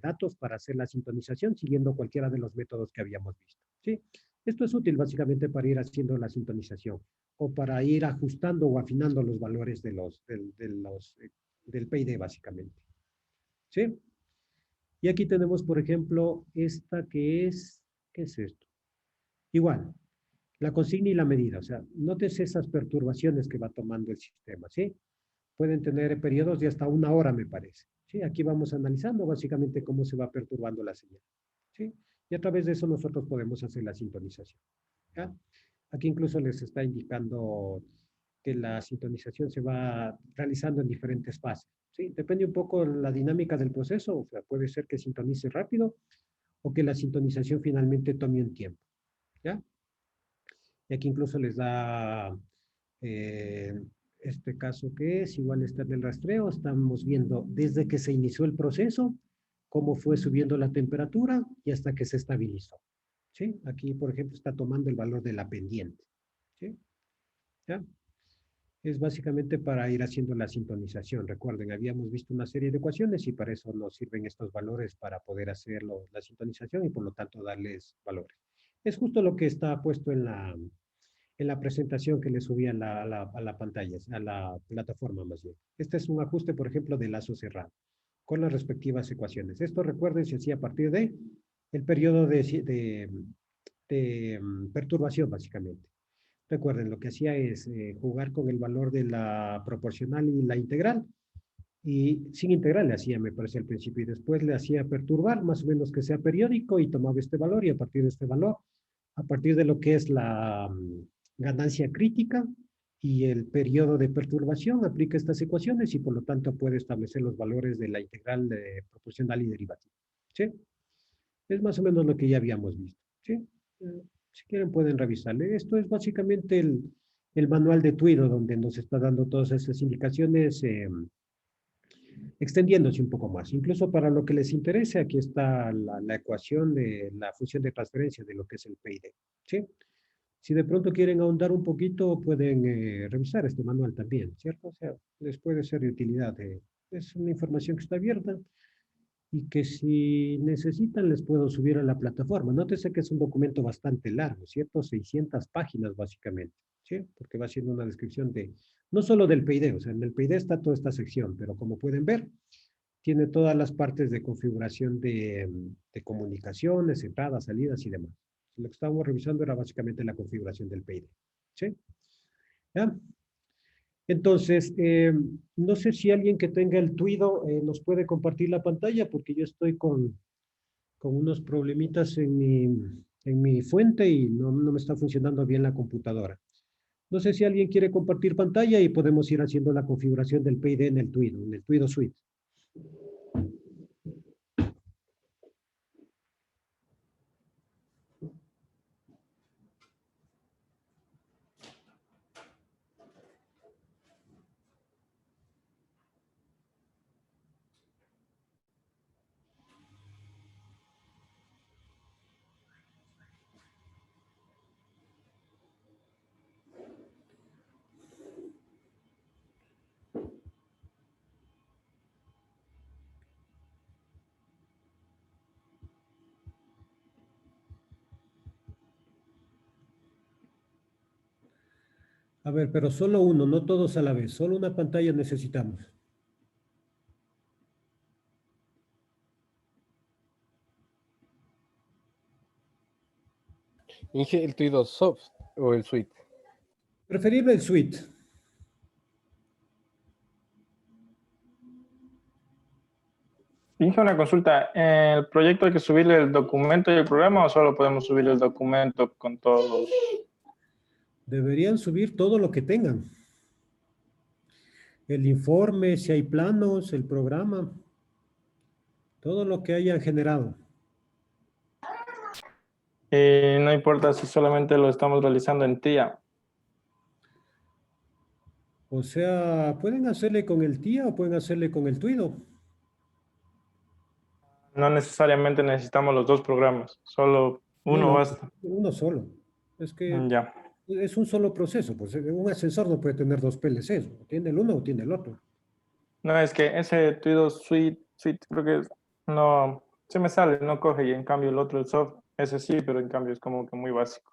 datos para hacer la sintonización siguiendo cualquiera de los métodos que habíamos visto, ¿sí? Esto es útil básicamente para ir haciendo la sintonización o para ir ajustando o afinando los valores del PID básicamente, ¿sí? Y aquí tenemos, por ejemplo, esta que es, ¿qué es esto? Igual, la consigna y la medida, o sea, nótese esas perturbaciones que va tomando el sistema, ¿sí? Pueden tener periodos de hasta 1 hora, me parece. ¿Sí? Aquí vamos analizando básicamente cómo se va perturbando la señal. ¿Sí? Y a través de eso nosotros podemos hacer la sintonización. ¿Ya? Aquí incluso les está indicando que la sintonización se va realizando en diferentes fases. ¿Sí? Depende un poco la dinámica del proceso, o sea, puede ser que sintonice rápido o que la sintonización finalmente tome un tiempo. ¿Ya? Y aquí incluso les da este caso que es, igual está en el rastreo, estamos viendo desde que se inició el proceso, cómo fue subiendo la temperatura y hasta que se estabilizó. ¿Sí? Aquí, por ejemplo, está tomando el valor de la pendiente. ¿Sí? ¿Ya? Es básicamente para ir haciendo la sintonización. Recuerden, habíamos visto una serie de ecuaciones y para eso nos sirven estos valores para poder hacer la sintonización y por lo tanto darles valores. Es justo lo que está puesto en la presentación que le subí a la pantalla, a la plataforma más bien. Este es un ajuste, por ejemplo, de lazo cerrado con las respectivas ecuaciones. Esto, recuerden, se hacía a partir de el periodo de perturbación, básicamente. Recuerden, lo que hacía es jugar con el valor de la proporcional y la integral, y sin integral le hacía, me parece, al principio, y después le hacía perturbar, más o menos que sea periódico, y tomaba este valor, y a partir de este valor, a partir de lo que es la ganancia crítica y el periodo de perturbación, aplica estas ecuaciones y por lo tanto puede establecer los valores de la integral proporcional y derivativa. ¿Sí? Es más o menos lo que ya habíamos visto. ¿Sí? Si quieren pueden revisarle. Esto es básicamente el manual de Tuido, donde nos está dando todas esas indicaciones extendiéndose un poco más. Incluso para lo que les interese, aquí está la ecuación de la función de transferencia de lo que es el PID. ¿Sí? Si de pronto quieren ahondar un poquito, pueden revisar este manual también, ¿cierto? O sea, les puede ser de utilidad. Es una información que está abierta y que si necesitan les puedo subir a la plataforma. Nótese que es un documento bastante largo, ¿cierto? 600 páginas básicamente, ¿sí? Porque va siendo una descripción no solo del PID, o sea, en el PID está toda esta sección, pero como pueden ver, tiene todas las partes de configuración de comunicaciones, entradas, salidas y demás. Lo que estábamos revisando era básicamente la configuración del PID, ¿sí? ¿Ya? Entonces, no sé si alguien que tenga el Tuido nos puede compartir la pantalla porque yo estoy con unos problemitas en mi fuente y no me está funcionando bien la computadora. No sé si alguien quiere compartir pantalla y podemos ir haciendo la configuración del PID en el Tuido Suite. A ver, pero solo uno, no todos a la vez. Solo una pantalla necesitamos. Inge, ¿el tuyo soft o el suite? Preferible el suite. Inge, una consulta. ¿En el proyecto hay que subirle el documento y el programa o solo podemos subir el documento con todos? Deberían subir todo lo que tengan. El informe, si hay planos, el programa. Todo lo que hayan generado. No importa si solamente lo estamos realizando en TIA. O sea, pueden hacerle con el TIA o pueden hacerle con el Tuido. No necesariamente necesitamos los dos programas, solo uno No, basta. uno solo. Es que Ya. es un solo proceso. Pues un ascensor no puede tener dos PLCs. O tiene el uno o tiene el otro. No, es que ese Tuido Suite, creo que no se me sale, no coge, y en cambio el otro, el soft, ese sí, pero en cambio es como que muy básico.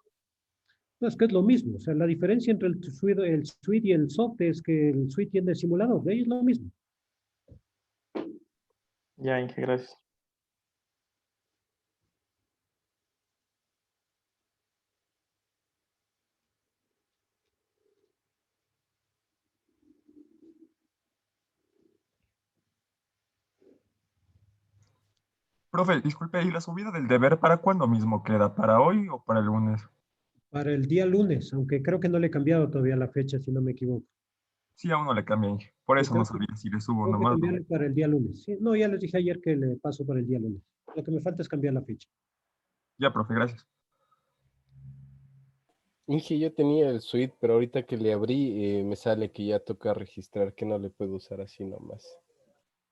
No, es que es lo mismo. O sea, la diferencia entre el suite y el soft es que el suite tiene simulador. De ahí es lo mismo. Ya, Inge, gracias. Profe, disculpe, ¿y la subida del deber para cuándo mismo queda? ¿Para hoy o para el lunes? Para el día lunes, aunque creo que no le he cambiado todavía la fecha, si no me equivoco. Sí, aún no le cambié. Por Sí, eso no sabía si le subo tengo que nomás. cambiarle para el día lunes. Sí, no, ya les dije ayer que le paso para el día lunes. Lo que me falta es cambiar la fecha. Ya, profe, gracias. Inge, yo tenía el suite, pero ahorita que le abrí, me sale que ya toca registrar, que no le puedo usar así nomás.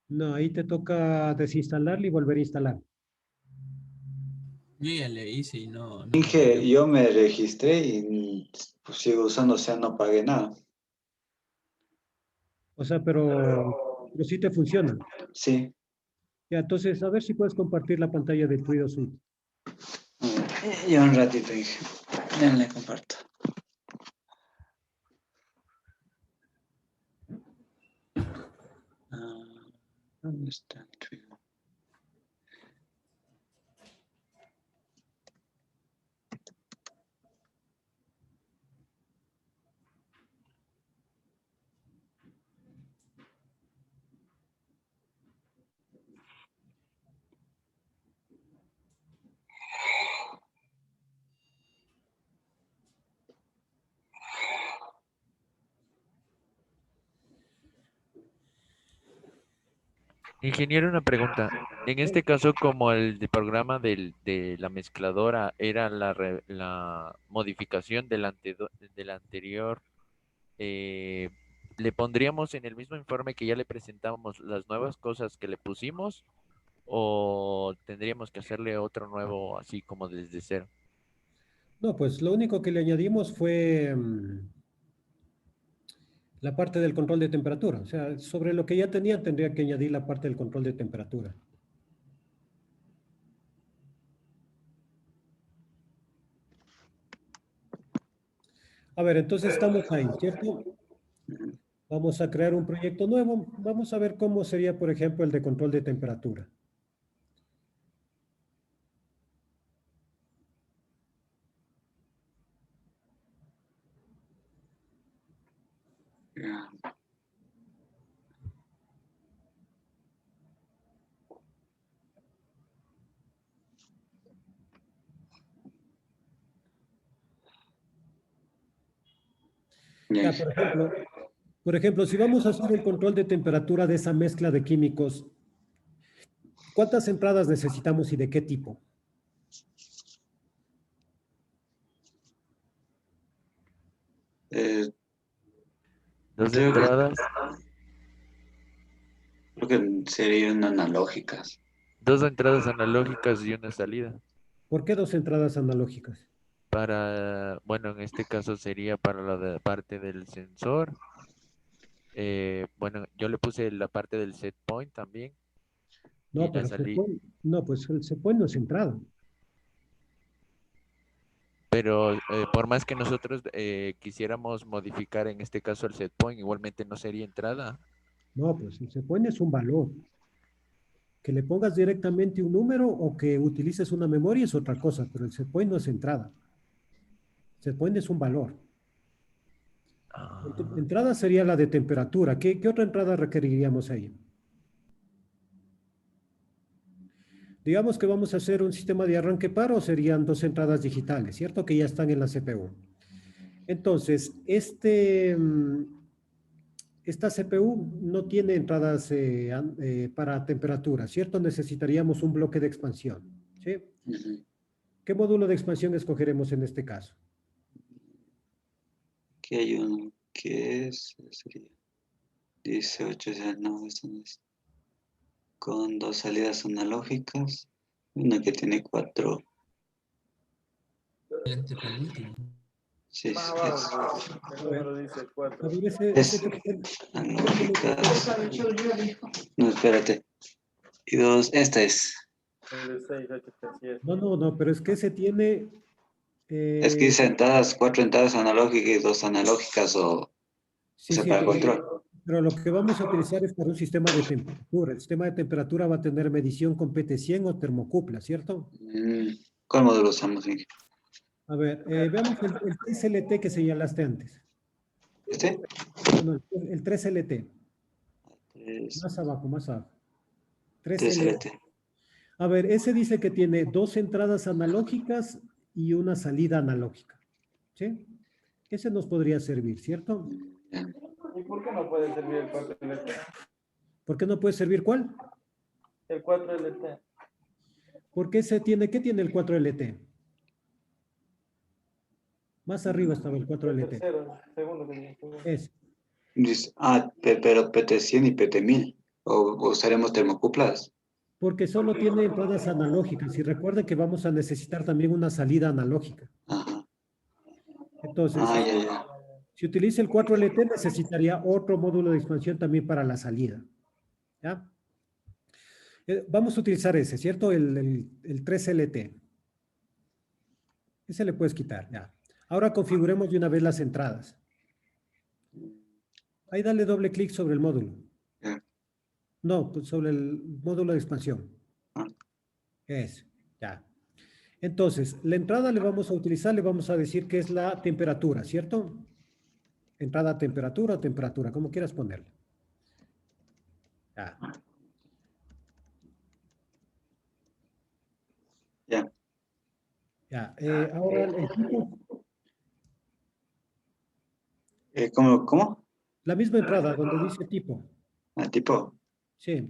No, ahí te toca desinstalarle y volver a instalar. Yo ya le hice y no. Inge, yo me registré y pues, sigo usando, o sea, no pagué nada. O sea, pero sí te funciona. Sí. Ya, entonces, a ver si puedes compartir la pantalla de Tuido Suite. Ya un ratito, Inge. Ya le comparto. ¿Dónde está el Twitter? Ingeniero, una pregunta. En este caso, como el programa de la mezcladora era la modificación del anterior, ¿le pondríamos en el mismo informe que ya le presentábamos las nuevas cosas que le pusimos o tendríamos que hacerle otro nuevo así como desde cero? No, pues lo único que le añadimos fue la parte del control de temperatura. O sea, sobre lo que ya tenían, tendría que añadir la parte del control de temperatura. A ver, entonces estamos ahí, ¿cierto? Vamos a crear un proyecto nuevo. Vamos a ver cómo sería, por ejemplo, el de control de temperatura. Ya, por ejemplo, si vamos a hacer el control de temperatura de esa mezcla de químicos, ¿cuántas entradas necesitamos y de qué tipo? Dos creo que- entradas, Creo que serían analógicas. dos entradas analógicas y una salida. ¿Por qué dos entradas analógicas? Bueno, en este caso sería para la parte del sensor. Bueno, yo le puse la parte del set point también. No, Y la pero salida. no, pues el setpoint no es entrada. pero por más que nosotros quisiéramos modificar en este caso el set point, igualmente no sería entrada. No, pues el set point es un valor. Que le pongas directamente un número o que utilices una memoria es otra cosa, pero el set point no es entrada. El set point es un valor. Entrada sería la de temperatura. ¿Qué otra entrada requeriríamos ahí? Digamos que vamos a hacer un sistema de arranque paro, serían 2 entradas digitales, ¿cierto? Que ya están en la CPU. Entonces, esta CPU no tiene entradas para temperatura, ¿cierto? Necesitaríamos un bloque de expansión, ¿sí? ¿Qué módulo de expansión escogeremos en este caso? Que hay uno que sería 18, o sea, no, eso no es. Con 2 salidas analógicas, una que tiene 4. El antepenúltimo. Sí, sí, El número dice 4. A ver, es analógicas. No, espérate. Y 2, esta es. El de 6, 8, 7. No, pero es que ese tiene... Es que dice entradas, 4 entradas analógicas y 2 analógicas o Sí, sea, sí, para control. pero lo que vamos a utilizar es para un sistema de temperatura. El sistema de temperatura va a tener medición con PT100 o termocupla, ¿cierto? ¿Cuál módulo usamos? A ver, veamos el 3LT que señalaste antes. ¿Este? No, el 3LT. Más abajo, más abajo. 3LT. A ver, ese dice que tiene 2 entradas analógicas y una salida analógica. ¿Sí? Ese nos podría servir, ¿cierto? ¿Y por qué no puede servir el 4LT? ¿Por qué no puede servir cuál? El 4LT. Porque ese tiene, ¿qué tiene el 4LT? Más arriba estaba el 4LT. Tercero, segundo que dice. Es. Dice, pero PT100 y PT1000. ¿O usaremos termocuplas? Porque solo tiene entradas analógicas. Y recuerden que vamos a necesitar también una salida analógica. Entonces, si utiliza el 4LT, necesitaría otro módulo de expansión también para la salida. ¿Ya? Vamos a utilizar ese, ¿cierto? El 3LT. Ese le puedes quitar, ya. Ahora configuremos de una vez las entradas. Ahí dale doble clic sobre el módulo. No, pues sobre el módulo de expansión. Es, ya. Entonces, la entrada le vamos a utilizar, le vamos a decir que es la temperatura, ¿cierto? Entrada temperatura o temperatura, como quieras ponerla. Ya. Ya. Ya, ahora el tipo. ¿Cómo? La misma entrada, donde dice tipo. ¿Tipo? Sí.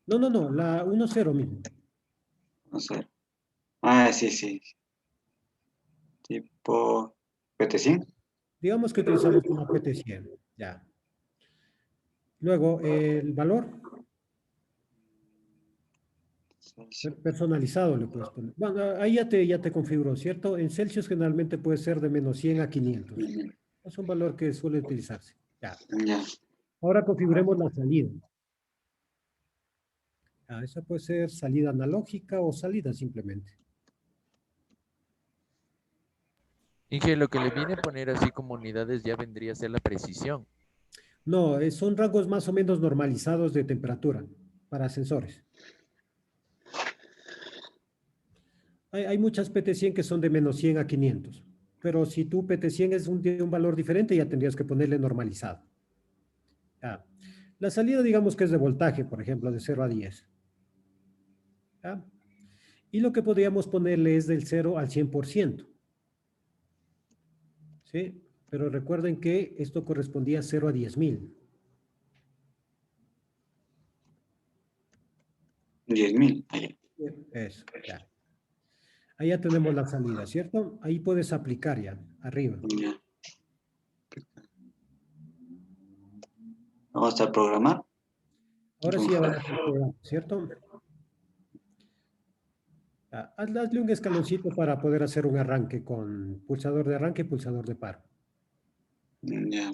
No, la 1.0 mismo. No sé. Sí. Tipo PT100. Digamos que utilizamos una PT100. Ya. Luego, el valor. Personalizado le puedes poner. Bueno, ahí ya te configuró, ¿cierto? En Celsius generalmente puede ser de -100 a 500. Es un valor que suele utilizarse. Ya. Ahora configuremos la salida. Esa puede ser salida analógica o salida simplemente. Inge, lo que le viene a poner así como unidades ya vendría a ser la precisión. No, son rangos más o menos normalizados de temperatura para sensores. Hay muchas PT100 que son de -100 a 500, pero si tu PT100 es de un valor diferente, ya tendrías que ponerle normalizado. Ya. La salida, digamos que es de voltaje, por ejemplo, de 0 a 10. ¿Ya? Y lo que podríamos ponerle es del 0 al 100%. ¿Sí? Pero recuerden que esto correspondía a 0 a 10.000. 10.000. Eso, ya. Ahí ya tenemos la salida, ¿cierto? Ahí puedes aplicar ya, arriba. Ya. Vamos a programar. Ahora sí ya vamos a programar, ¿cierto? Hazle un escaloncito para poder hacer un arranque con pulsador de arranque y pulsador de paro. Ya.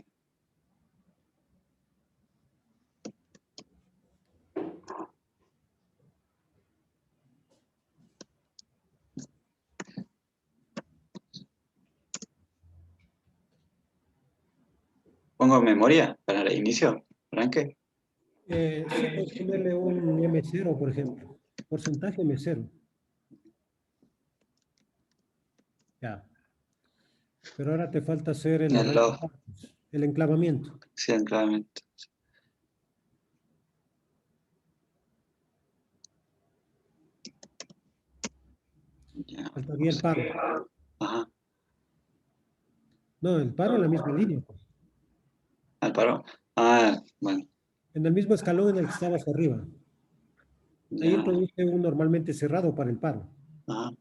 pongo memoria para el inicio, arranque. Sí, puedes ponerle un M0, por ejemplo. Porcentaje M0. Ya. Pero ahora te falta hacer el El log. el enclavamiento. Sí, claramente. Ya. Faltaría el paro. Ajá. No, el paro en la misma línea. Al paro. Ah, bueno. En el mismo escalón en el que estabas arriba. Ahí Ya. introduce un normalmente cerrado para el paro. Ajá.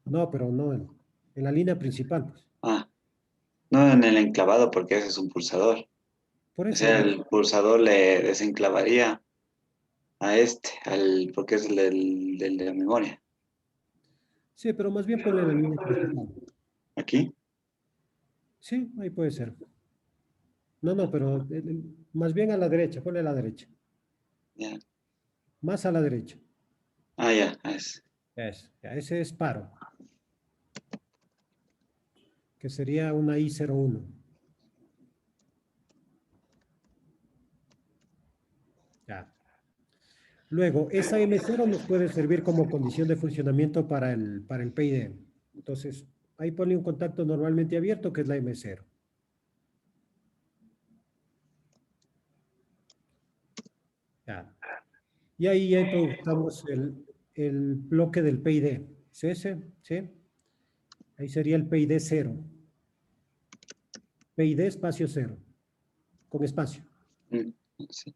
No, pero no en la línea principal, pues. Ah. No en el enclavado porque ese es un pulsador. Por O eso. sea, el pulsador le desenclavaría a porque es el de la memoria. Sí, pero más bien ponle la línea principal. ¿Aquí? Sí, ahí puede ser. No, pero más bien a la derecha, ponle a la derecha. Ya. Más a la derecha. Ah, ya, es. Ya, ese es paro. Que sería una I01. Ya. Luego, esa M0 nos puede servir como condición de funcionamiento para el PID. Entonces, ahí ponle un contacto normalmente abierto, que es la M0. Ya. Y ahí ya introducimos el bloque del PID. ¿Es ese? ¿Sí? Ahí sería el PID 0. PID espacio 0. Con espacio. Sí.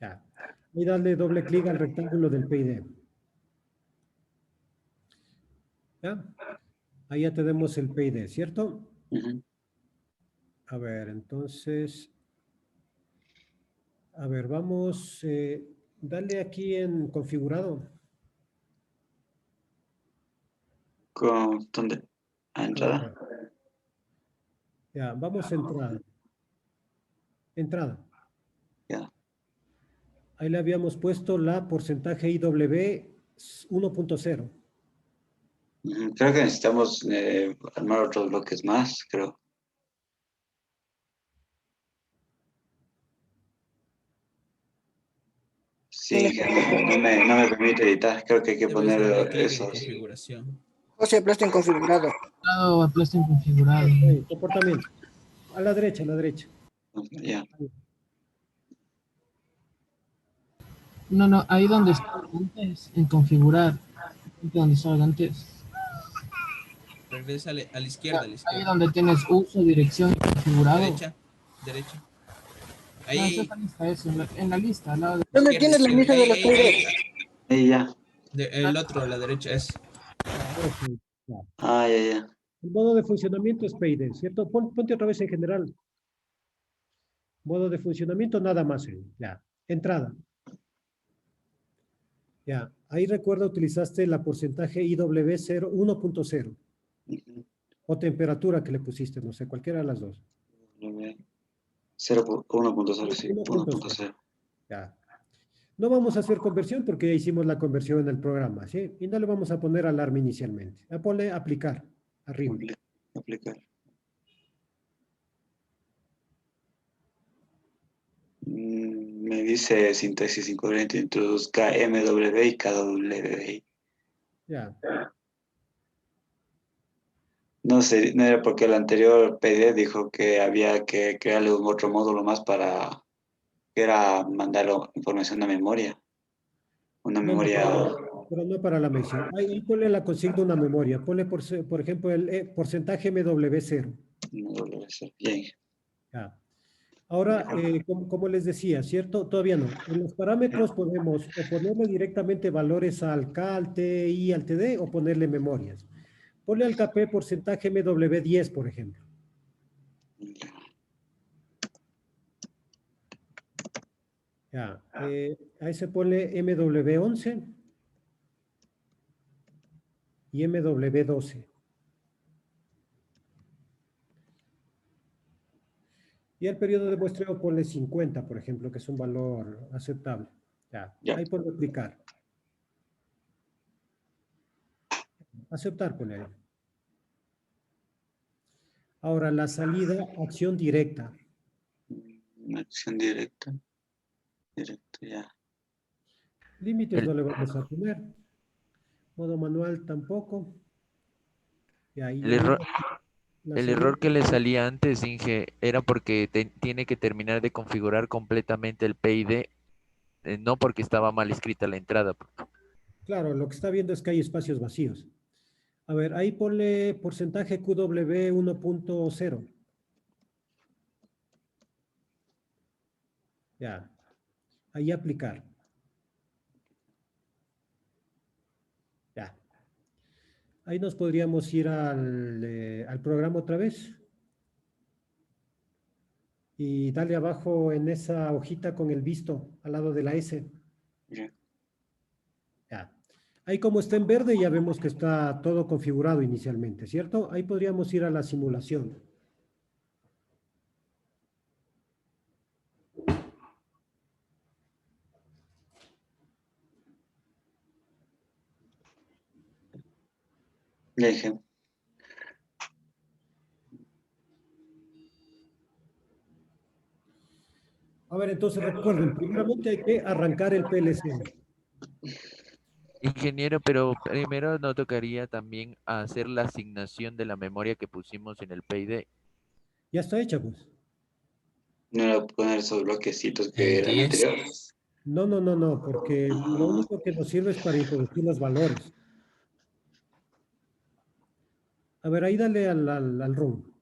Ya. Y darle doble clic al rectángulo del PID. ¿Ya? Ahí ya tenemos el PID, ¿cierto? A ver, entonces... A ver, vamos... dale aquí en configurado. ¿Dónde? ¿A entrada? Ya, vamos a entrada. Entrada. Ya. Ahí le habíamos puesto la porcentaje IW 1.0. Creo que necesitamos armar otros bloques más, creo. Sí, no me permite editar. Creo que hay que poner eso. Configuración. José, aplasta en configurado. Aplasta en configurado. Comportamiento. A la derecha, a la derecha. Ya. No, ahí donde está antes, en configurar. Donde salga antes. Regresa a la izquierda, a la izquierda. Ahí donde tienes uso, dirección y configurado. Derecha. No, esa es la lista, eso, en la lista, al lado de... ¿Dónde tienes la lista de los PID? Ahí ya. El otro, a la derecha es. Ah, ya. El modo de funcionamiento es PID, ¿cierto? Ponte otra vez en general. Modo de funcionamiento, nada más. Ya. Entrada. Ya. Ahí recuerda, utilizaste la porcentaje IW0 1.0. O temperatura que le pusiste, no sé, cualquiera de las dos. 1.0, sí. 1.0. Ya. No vamos a hacer conversión porque ya hicimos la conversión en el programa, ¿sí? Y no le vamos a poner alarma inicialmente. Ponle aplicar, arriba. Aplicar. Me dice sintaxis incoherente, introduzca MW y KWI. Ya. No sé, no era porque el anterior PD dijo que había que crearle un otro módulo más para que era mandar información a memoria. Una memoria. Pero no para la mención. Ahí ponle la consigna una memoria. Ponle, por ejemplo, el porcentaje MW0. Bien. Ya. Ahora, como les decía, ¿cierto? Todavía no. En los parámetros podemos o ponerle directamente valores al K, al T, I, al TD o ponerle memorias. Ponle al KP porcentaje MW10, por ejemplo. Ya. Ahí se pone MW11 y MW12. Y el periodo de muestreo ponle 50, por ejemplo, que es un valor aceptable. Ya. Ahí ponle aplicar. Aceptar, ponle ahí. Ahora, la salida, acción directa. Acción directa. Directo, ya. Límites no le vamos a poner. Modo manual tampoco. Y ahí El ya error, la el segunda. error que le salía antes, Inge, era porque tiene que terminar de configurar completamente el PID, no porque estaba mal escrita la entrada. Claro, lo que está viendo es que hay espacios vacíos. A ver, ahí ponle porcentaje QW 1.0. Ya. Ahí aplicar. Ya. Ahí nos podríamos ir al programa otra vez. Y dale abajo en esa hojita con el visto, al lado de la S. Ya. Ya. Ahí como está en verde ya vemos que está todo configurado inicialmente, ¿cierto? Ahí podríamos ir a la simulación. Ya dije. A ver, entonces recuerden, primeramente hay que arrancar el PLC. Ingeniero, pero primero no tocaría también hacer la asignación de la memoria que pusimos en el PID. Ya está hecha, pues. No le voy a poner esos bloquecitos que El eran 10. anteriores. No, porque lo único que nos sirve es para introducir los valores. A ver, ahí dale al run.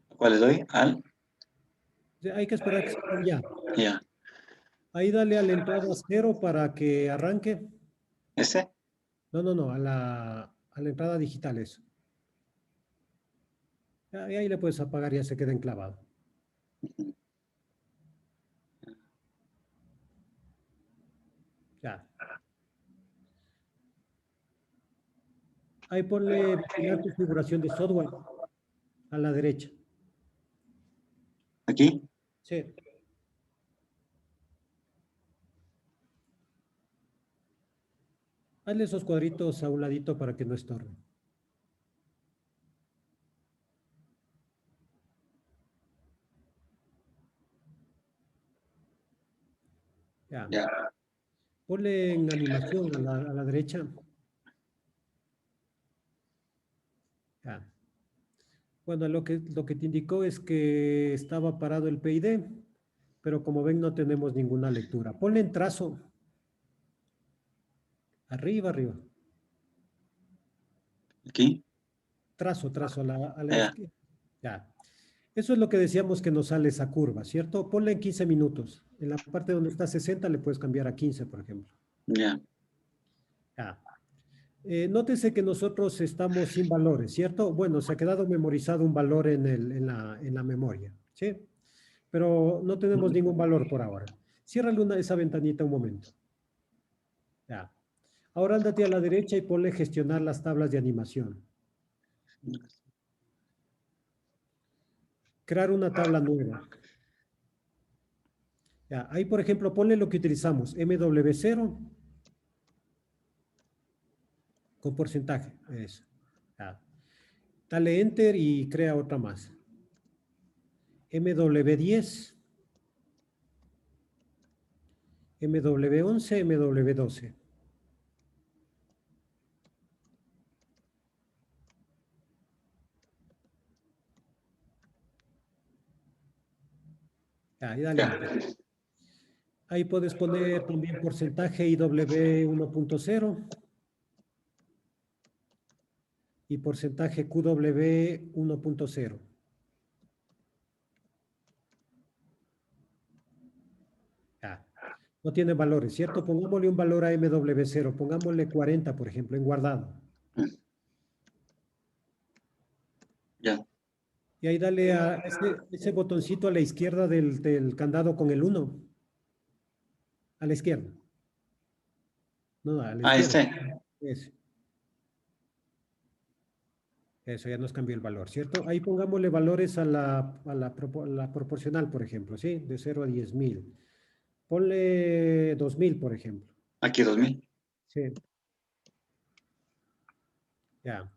¿Cuál le doy? Al. Hay que esperar que se ya. Ya. Ahí dale a la entrada 0 para que arranque. ¿Ese? No, a la entrada digital eso. Y ahí le puedes apagar y ya se queda enclavado. Ya. Ahí ponle vigilar configuración de software a la derecha. ¿Aquí? Sí. Hazle esos cuadritos a un ladito para que no estorben. Ya. Ya. Ponle en animación a la derecha. Ya. Bueno, lo que te indicó es que estaba parado el PID, pero como ven no tenemos ninguna lectura. Ponle en trazo. Arriba. ¿Aquí? Trazo a la Ya. izquierda. Ya. Eso es lo que decíamos que nos sale esa curva, ¿cierto? Ponle en 15 minutos. En la parte donde está 60 le puedes cambiar a 15, por ejemplo. Ya. Ya. Nótese que nosotros estamos sin valores, ¿cierto? Bueno, se ha quedado memorizado un valor en la memoria, ¿sí? Pero no tenemos ningún valor por ahora. Ciérrale esa ventanita un momento. Ya. Ahora ándate a la derecha y ponle gestionar las tablas de animación. Crear una tabla nueva. Ya. Ahí, por ejemplo, ponle lo que utilizamos, MW0 con porcentaje. Eso. Ya. Dale Enter y crea otra más. MW10, MW11, MW12. Ahí dale. Ya. Ahí puedes poner también porcentaje IW 1.0 y porcentaje QW 1.0. Ya. No tiene valores, ¿cierto? Pongámosle un valor a MW0, pongámosle 40, por ejemplo, en guardado. Ya. Y ahí dale a ese botoncito a la izquierda del candado con el 1. A la izquierda. No, a la izquierda. Ese. Eso ya nos cambió el valor, ¿cierto? Ahí pongámosle valores a la proporcional, por ejemplo, ¿sí? De 0 a 10,000. Ponle 2,000, por ejemplo. Aquí 2000. Sí. Ya.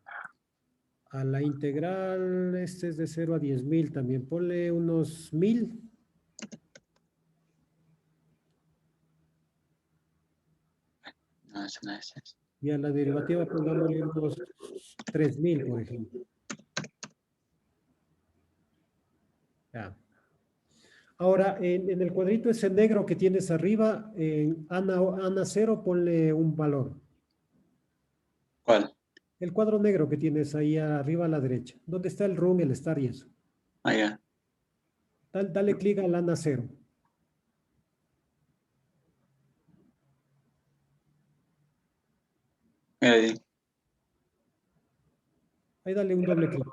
A la integral, este es de 0 a 10.000 también. Ponle unos 1.000. No, eso no es eso. Y a la derivativa pongámosle unos 3.000, por ejemplo. Ya. Ahora, en el cuadrito ese negro que tienes arriba, en Ana 0, ponle un valor. ¿Cuál? El cuadro negro que tienes ahí arriba a la derecha. ¿Dónde está el run, el star y eso? Ah, ya. Dale clic al Ana 0. Mira ahí. Ahí dale un doble clic.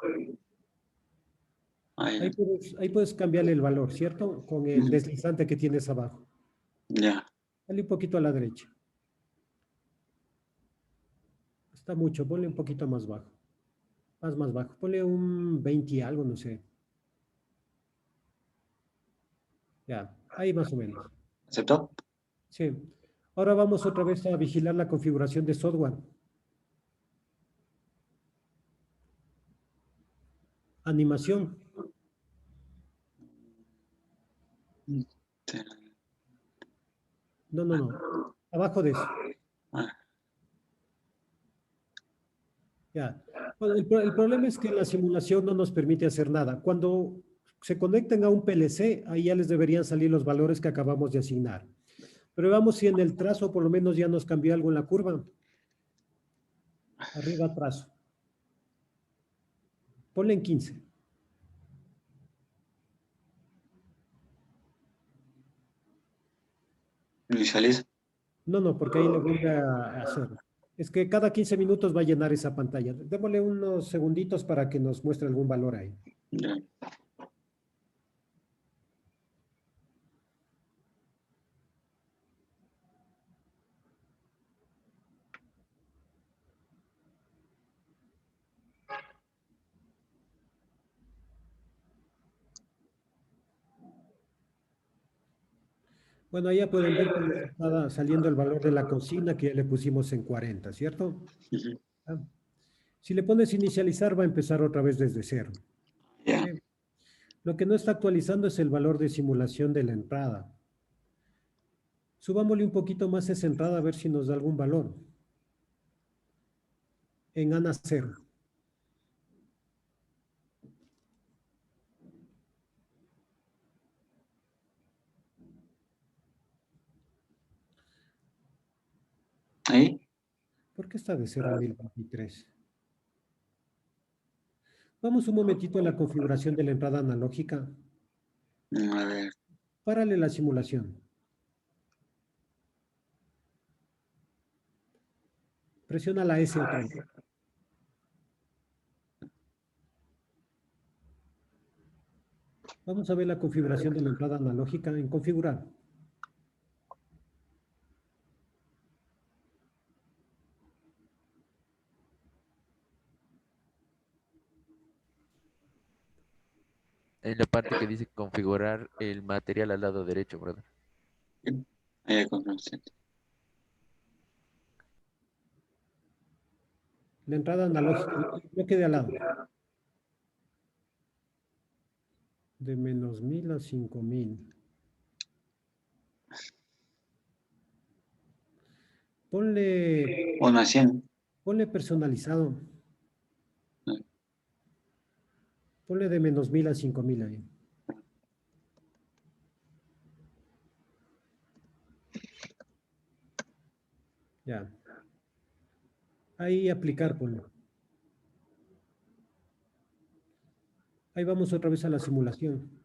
Ah, ya. Ahí puedes cambiarle el valor, ¿cierto? Con el deslizante que tienes abajo. Ya. Dale un poquito a la derecha. Está mucho, ponle un poquito más bajo. Más bajo. Ponle un 20 y algo, no sé. Ya, ahí más o menos. ¿Aceptó? Sí. Ahora vamos otra vez a vigilar la configuración de software. Animación. No. Abajo de eso. Ah. Ya. Bueno, el problema es que la simulación no nos permite hacer nada. Cuando se conecten a un PLC, ahí ya les deberían salir los valores que acabamos de asignar. Pero veamos si en el trazo por lo menos ya nos cambió algo en la curva. Arriba trazo. Ponle en 15. Inicializa. No, porque ahí le vuelve a hacer. Es que cada 15 minutos va a llenar esa pantalla. Démosle unos segunditos para que nos muestre algún valor ahí. Ya. Bueno, ahí ya pueden ver que nos está saliendo el valor de la consigna que ya le pusimos en 40, ¿cierto? Ah. Si le pones inicializar, va a empezar otra vez desde cero. Ya. ¿Sí? Lo que no está actualizando es el valor de simulación de la entrada. Subámosle un poquito más esa entrada a ver si nos da algún valor. En ANA 0. ¿Ahí? ¿Por qué está de 0 a 1023? Vamos un momentito a la configuración de la entrada analógica. A ver. Párale la simulación. Presiona la S otra vez. Vamos a ver la configuración de la entrada analógica en configurar. En la parte que dice configurar el material al lado derecho, brother. Ahí configuración. La entrada analógica, el bloque de al lado. De menos 1000 a 5000. Ponle 1 a 100. Ponle personalizado. Ponle de menos 1000 a 5000 ahí. Ya. Ahí aplicar, ponle. Ahí vamos otra vez a la simulación.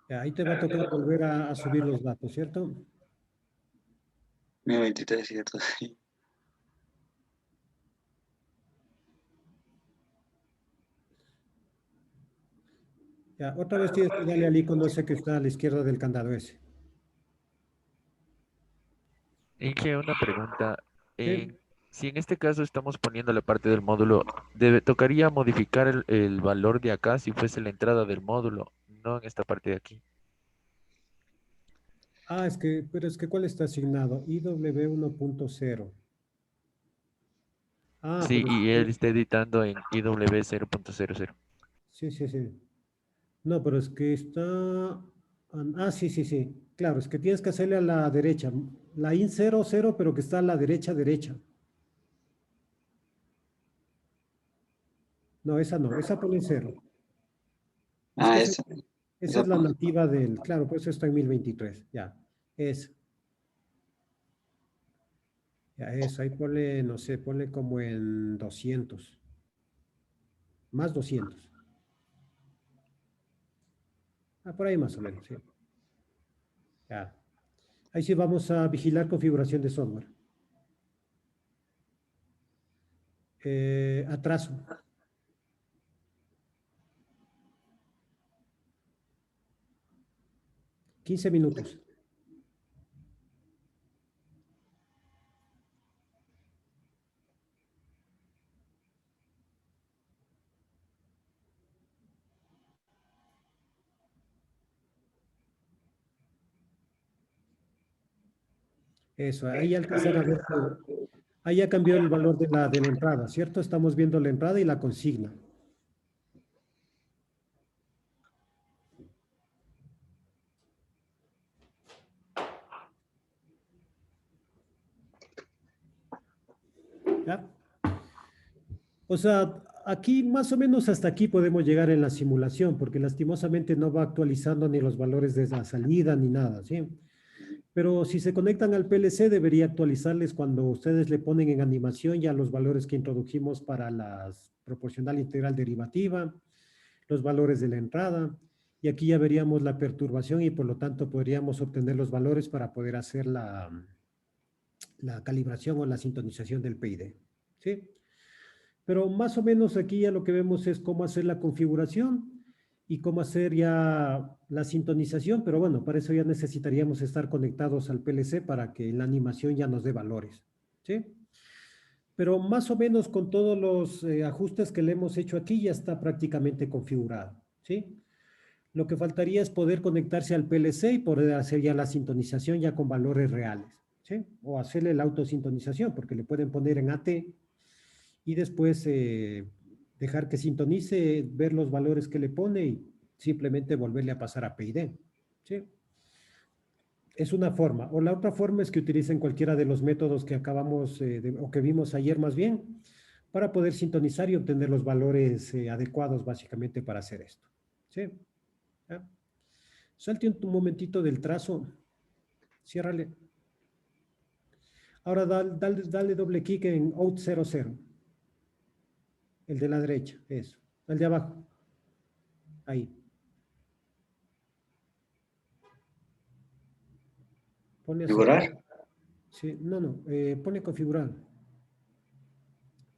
Ya, ahí te va a tocar volver a subir los datos, ¿cierto? 1023, ¿cierto? Sí. Ya, otra vez tienes que darle al icono ese que está a la izquierda del candado ese. Inge, una pregunta. Sí. Si en este caso estamos poniendo la parte del módulo, tocaría modificar el valor de acá si fuese la entrada del módulo, no en esta parte de aquí. Ah, pero es que ¿cuál está asignado? IW 1.0. Ah, Sí, pero es y él que, está editando en IW 0.00. sí, sí, sí. No, pero es que está... Ah, sí, sí, sí. Claro, es que tienes que hacerle a la derecha. La IN 00, pero que está a la derecha, derecha. No, esa no. Esa pone 0. Es que Ah, esa, esa. esa Esa es la pone. nativa del... Claro, pues eso está en 1023. Ya. Es. Ya eso. Ahí ponle, no sé, ponle como en 200. Más 200. Ah, por ahí más o menos, sí. Ya. Ahí sí vamos a vigilar configuración de software. Atraso. $15 minutos. Eso, ahí alcanzan a ver que ahí ya cambió el valor de la entrada, ¿cierto? Estamos viendo la entrada y la consigna. ¿Ya? O sea, aquí más o menos hasta aquí podemos llegar en la simulación, porque lastimosamente no va actualizando ni los valores de la salida ni nada, ¿sí? Pero si se conectan al PLC, debería actualizarles cuando ustedes le ponen en animación ya los valores que introdujimos para la proporcional integral derivativa, los valores de la entrada, y aquí ya veríamos la perturbación y por lo tanto podríamos obtener los valores para poder hacer la calibración o la sintonización del PID. ¿Sí? Pero más o menos aquí ya lo que vemos es cómo hacer la configuración y cómo hacer ya la sintonización, pero bueno, para eso ya necesitaríamos estar conectados al PLC para que la animación ya nos dé valores. ¿Sí? Pero más o menos con todos los ajustes que le hemos hecho aquí ya está prácticamente configurado. ¿Sí? Lo que faltaría es poder conectarse al PLC y poder hacer ya la sintonización ya con valores reales, ¿sí? O hacerle la autosintonización, porque le pueden poner en AT y después dejar que sintonice, ver los valores que le pone y simplemente volverle a pasar a PID, ¿sí? Es una forma. O la otra forma es que utilicen cualquiera de los métodos que acabamos, o que vimos ayer más bien, para poder sintonizar y obtener los valores adecuados básicamente para hacer esto, ¿sí? ¿Ya? Salte un momentito del trazo. Ciérrale. Ahora dale doble clic en Out 00. El de la derecha, eso. El de abajo. Ahí. Pone aceptar. ¿Configurar? Sí, no, pone configurar.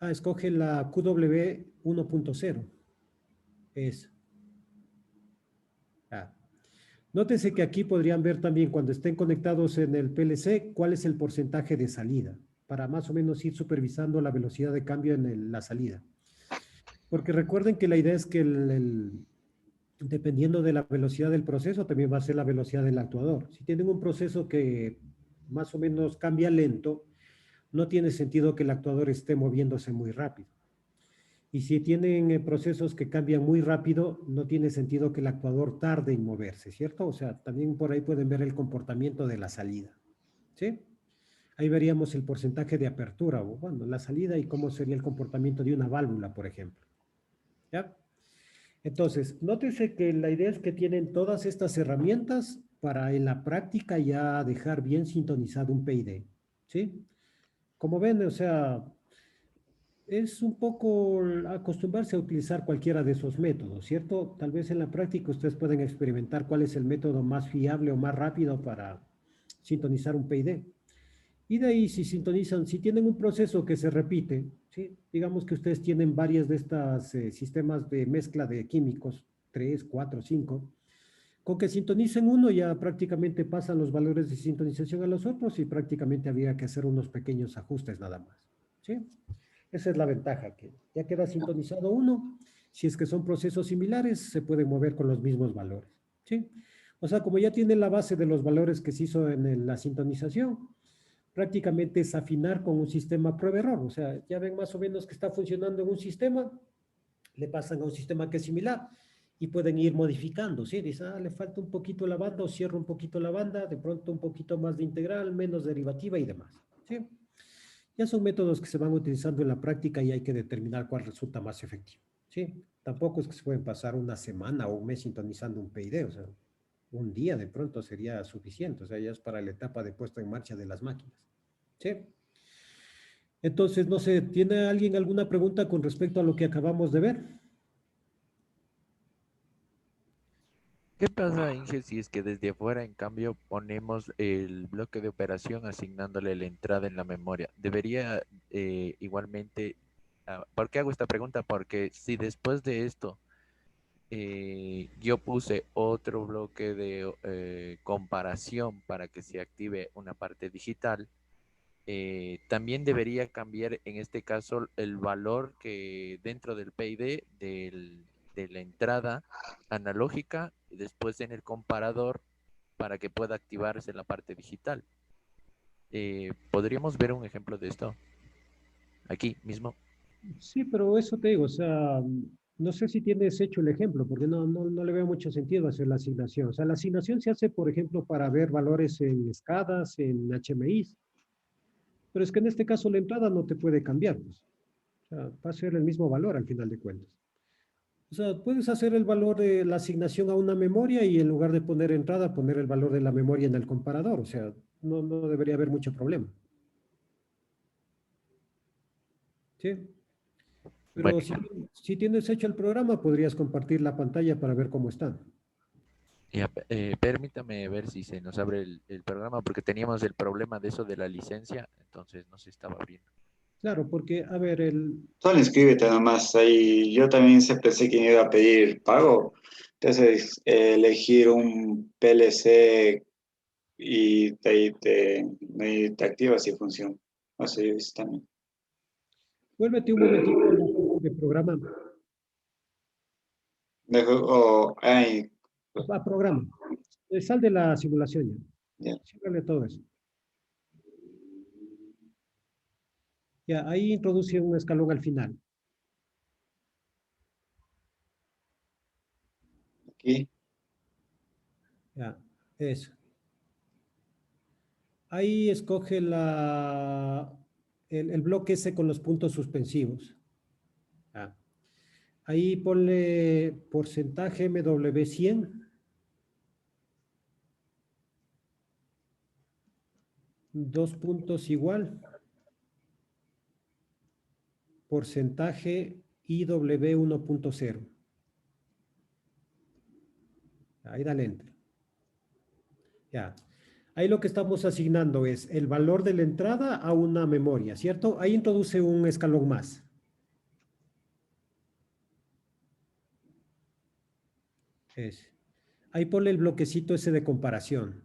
Escoge la QW 1.0. Eso. Nótese que aquí podrían ver también cuando estén conectados en el PLC cuál es el porcentaje de salida, para más o menos ir supervisando la velocidad de cambio en la salida. Porque recuerden que la idea es que dependiendo de la velocidad del proceso, también va a ser la velocidad del actuador. Si tienen un proceso que más o menos cambia lento, no tiene sentido que el actuador esté moviéndose muy rápido. Y si tienen procesos que cambian muy rápido, no tiene sentido que el actuador tarde en moverse, ¿cierto? O sea, también por ahí pueden ver el comportamiento de la salida, ¿sí? Ahí veríamos el porcentaje de apertura, o bueno, la salida y cómo sería el comportamiento de una válvula, por ejemplo. ¿Ya? Entonces, nótese que la idea es que tienen todas estas herramientas para en la práctica ya dejar bien sintonizado un PID, ¿sí? Como ven, o sea, es un poco acostumbrarse a utilizar cualquiera de esos métodos, ¿cierto? Tal vez en la práctica ustedes pueden experimentar cuál es el método más fiable o más rápido para sintonizar un PID. Y de ahí, si sintonizan, si tienen un proceso que se repite, ¿sí? Digamos que ustedes tienen varias de estas sistemas de mezcla de químicos, 3, 4, 5, Con que sintonicen uno ya prácticamente pasan los valores de sintonización a los otros y prácticamente había que hacer unos pequeños ajustes nada más. ¿Sí? Esa es la ventaja, que ya queda sintonizado uno. Si es que son procesos similares, se pueden mover con los mismos valores. ¿Sí? O sea, como ya tiene la base de los valores que se hizo en la sintonización, prácticamente es afinar con un sistema prueba-error. O sea, ya ven más o menos que está funcionando en un sistema, le pasan a un sistema que es similar y pueden ir modificando, ¿sí? Dice, le falta un poquito la banda o cierro un poquito la banda, de pronto un poquito más de integral, menos derivativa y demás, ¿sí? Ya son métodos que se van utilizando en la práctica y hay que determinar cuál resulta más efectivo, ¿sí? Tampoco es que se pueden pasar una semana o un mes sintonizando un PID, o sea, un día de pronto sería suficiente, o sea, ya es para la etapa de puesta en marcha de las máquinas, ¿sí? Entonces, no sé, ¿tiene alguien alguna pregunta con respecto a lo que acabamos de ver? ¿Qué pasa, Inge, si es que desde afuera, en cambio, ponemos el bloque de operación asignándole la entrada en la memoria? Debería igualmente... ¿por qué hago esta pregunta? Porque si después de esto yo puse otro bloque de comparación para que se active una parte digital, también debería cambiar en este caso el valor que dentro del PID de la entrada analógica y después en el comparador para que pueda activarse la parte digital. ¿Podríamos ver un ejemplo de esto aquí mismo? Sí, pero eso te digo, o sea, no sé si tienes hecho el ejemplo, porque no le veo mucho sentido hacer la asignación. O sea, la asignación se hace, por ejemplo, para ver valores en escadas, en HMIs, pero es que en este caso la entrada no te puede cambiar, pues. O sea, va a ser el mismo valor al final de cuentas. O sea, puedes hacer el valor de la asignación a una memoria y en lugar de poner entrada, poner el valor de la memoria en el comparador. O sea, no debería haber mucho problema. ¿Sí? Pero Bueno, si tienes hecho el programa, podrías compartir la pantalla para ver cómo está. ya, permítame ver si se nos abre el programa porque teníamos el problema de eso de la licencia, entonces no se estaba abriendo. Claro, porque, a ver, Solo inscríbete nomás. Ahí yo también pensé que me iba a pedir pago. Entonces, elegir un PLC y te activas y funciona. O sea, yo hice también. Vuélvete un momentito a la parte de programa. A programa. Sal de la simulación ya. Ciérrale todo eso. Ya, ahí introduce un escalón al final. Aquí. Ya, eso. Ahí escoge el bloque ese con los puntos suspensivos. Ya. Ahí ponle porcentaje MW100. Dos puntos igual. Porcentaje IW 1.0. Ahí dale enter. Ya. Ahí lo que estamos asignando es el valor de la entrada a una memoria, ¿cierto? Ahí introduce un escalón más. Ahí ponle el bloquecito ese de comparación.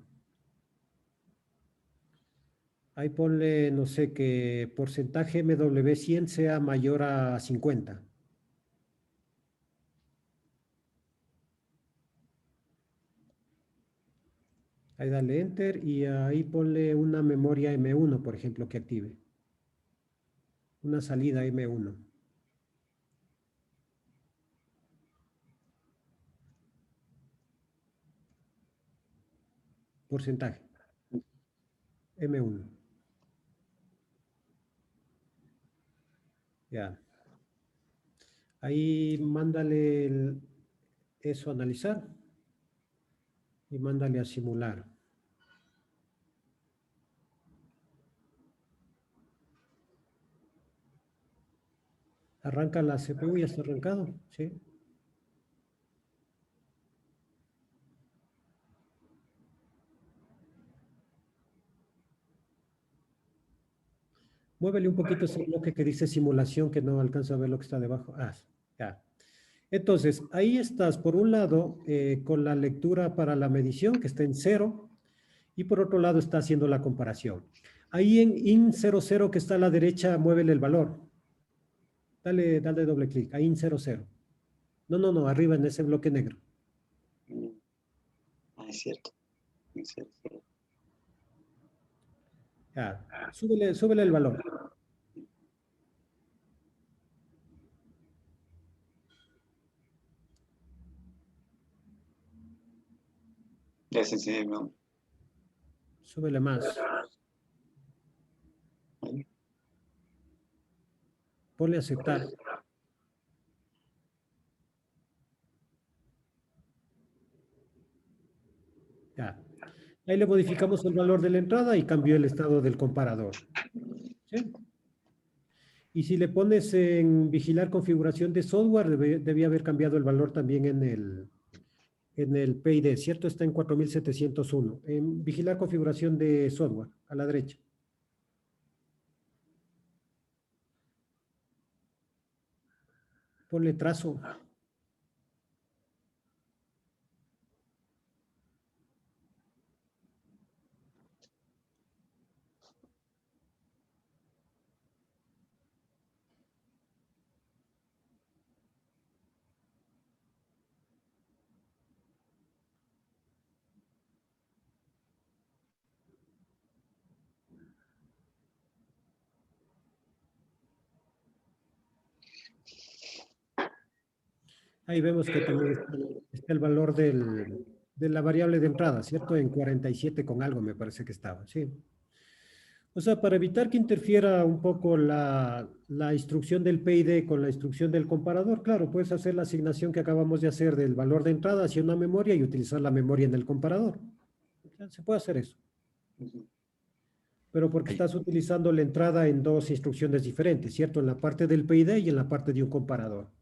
Ahí ponle, no sé, que porcentaje MW100 sea mayor a 50. Ahí dale enter y ahí ponle una memoria M1, por ejemplo, que active. Una salida M1. Porcentaje. M1. Ya. Ahí mándale eso a analizar y mándale a simular. Arranca la CPU, ya está arrancado, ¿sí? Muévele un poquito ese bloque que dice simulación, que no alcanza a ver lo que está debajo. Ah, ya. Entonces, ahí estás, por un lado, con la lectura para la medición, que está en 0, y por otro lado está haciendo la comparación. Ahí en IN00 que está a la derecha, muévele el valor. Dale doble clic, ahí IN00. No, arriba en ese bloque negro. Ah, es cierto. Es cierto. Ya, súbele el valor. Ya se enseñé, ¿no? Súbele más. Ponle aceptar. Ya. Ahí le modificamos el valor de la entrada y cambió el estado del comparador. ¿Sí? Y si le pones en vigilar configuración de software, debía haber cambiado el valor también en el PID, ¿cierto? Está en 4701. En vigilar configuración de software, a la derecha. Ponle trazo. Ahí vemos que también está el valor de la variable de entrada, ¿cierto? En 47 con algo me parece que estaba, sí. O sea, para evitar que interfiera un poco la instrucción del PID con la instrucción del comparador, claro, puedes hacer la asignación que acabamos de hacer del valor de entrada hacia una memoria y utilizar la memoria en el comparador. Se puede hacer eso. Pero porque estás utilizando la entrada en dos instrucciones diferentes, ¿cierto? En la parte del PID y en la parte de un comparador.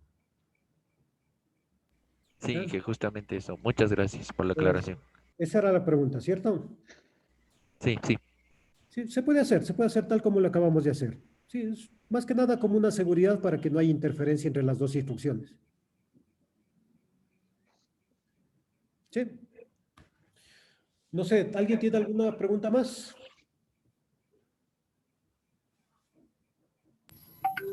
Sí, que justamente eso. Muchas gracias por la aclaración. Esa era la pregunta, ¿cierto? Sí. Sí, se puede hacer tal como lo acabamos de hacer. Sí, es más que nada como una seguridad para que no haya interferencia entre las dos instrucciones. Sí. No sé, ¿alguien tiene alguna pregunta más?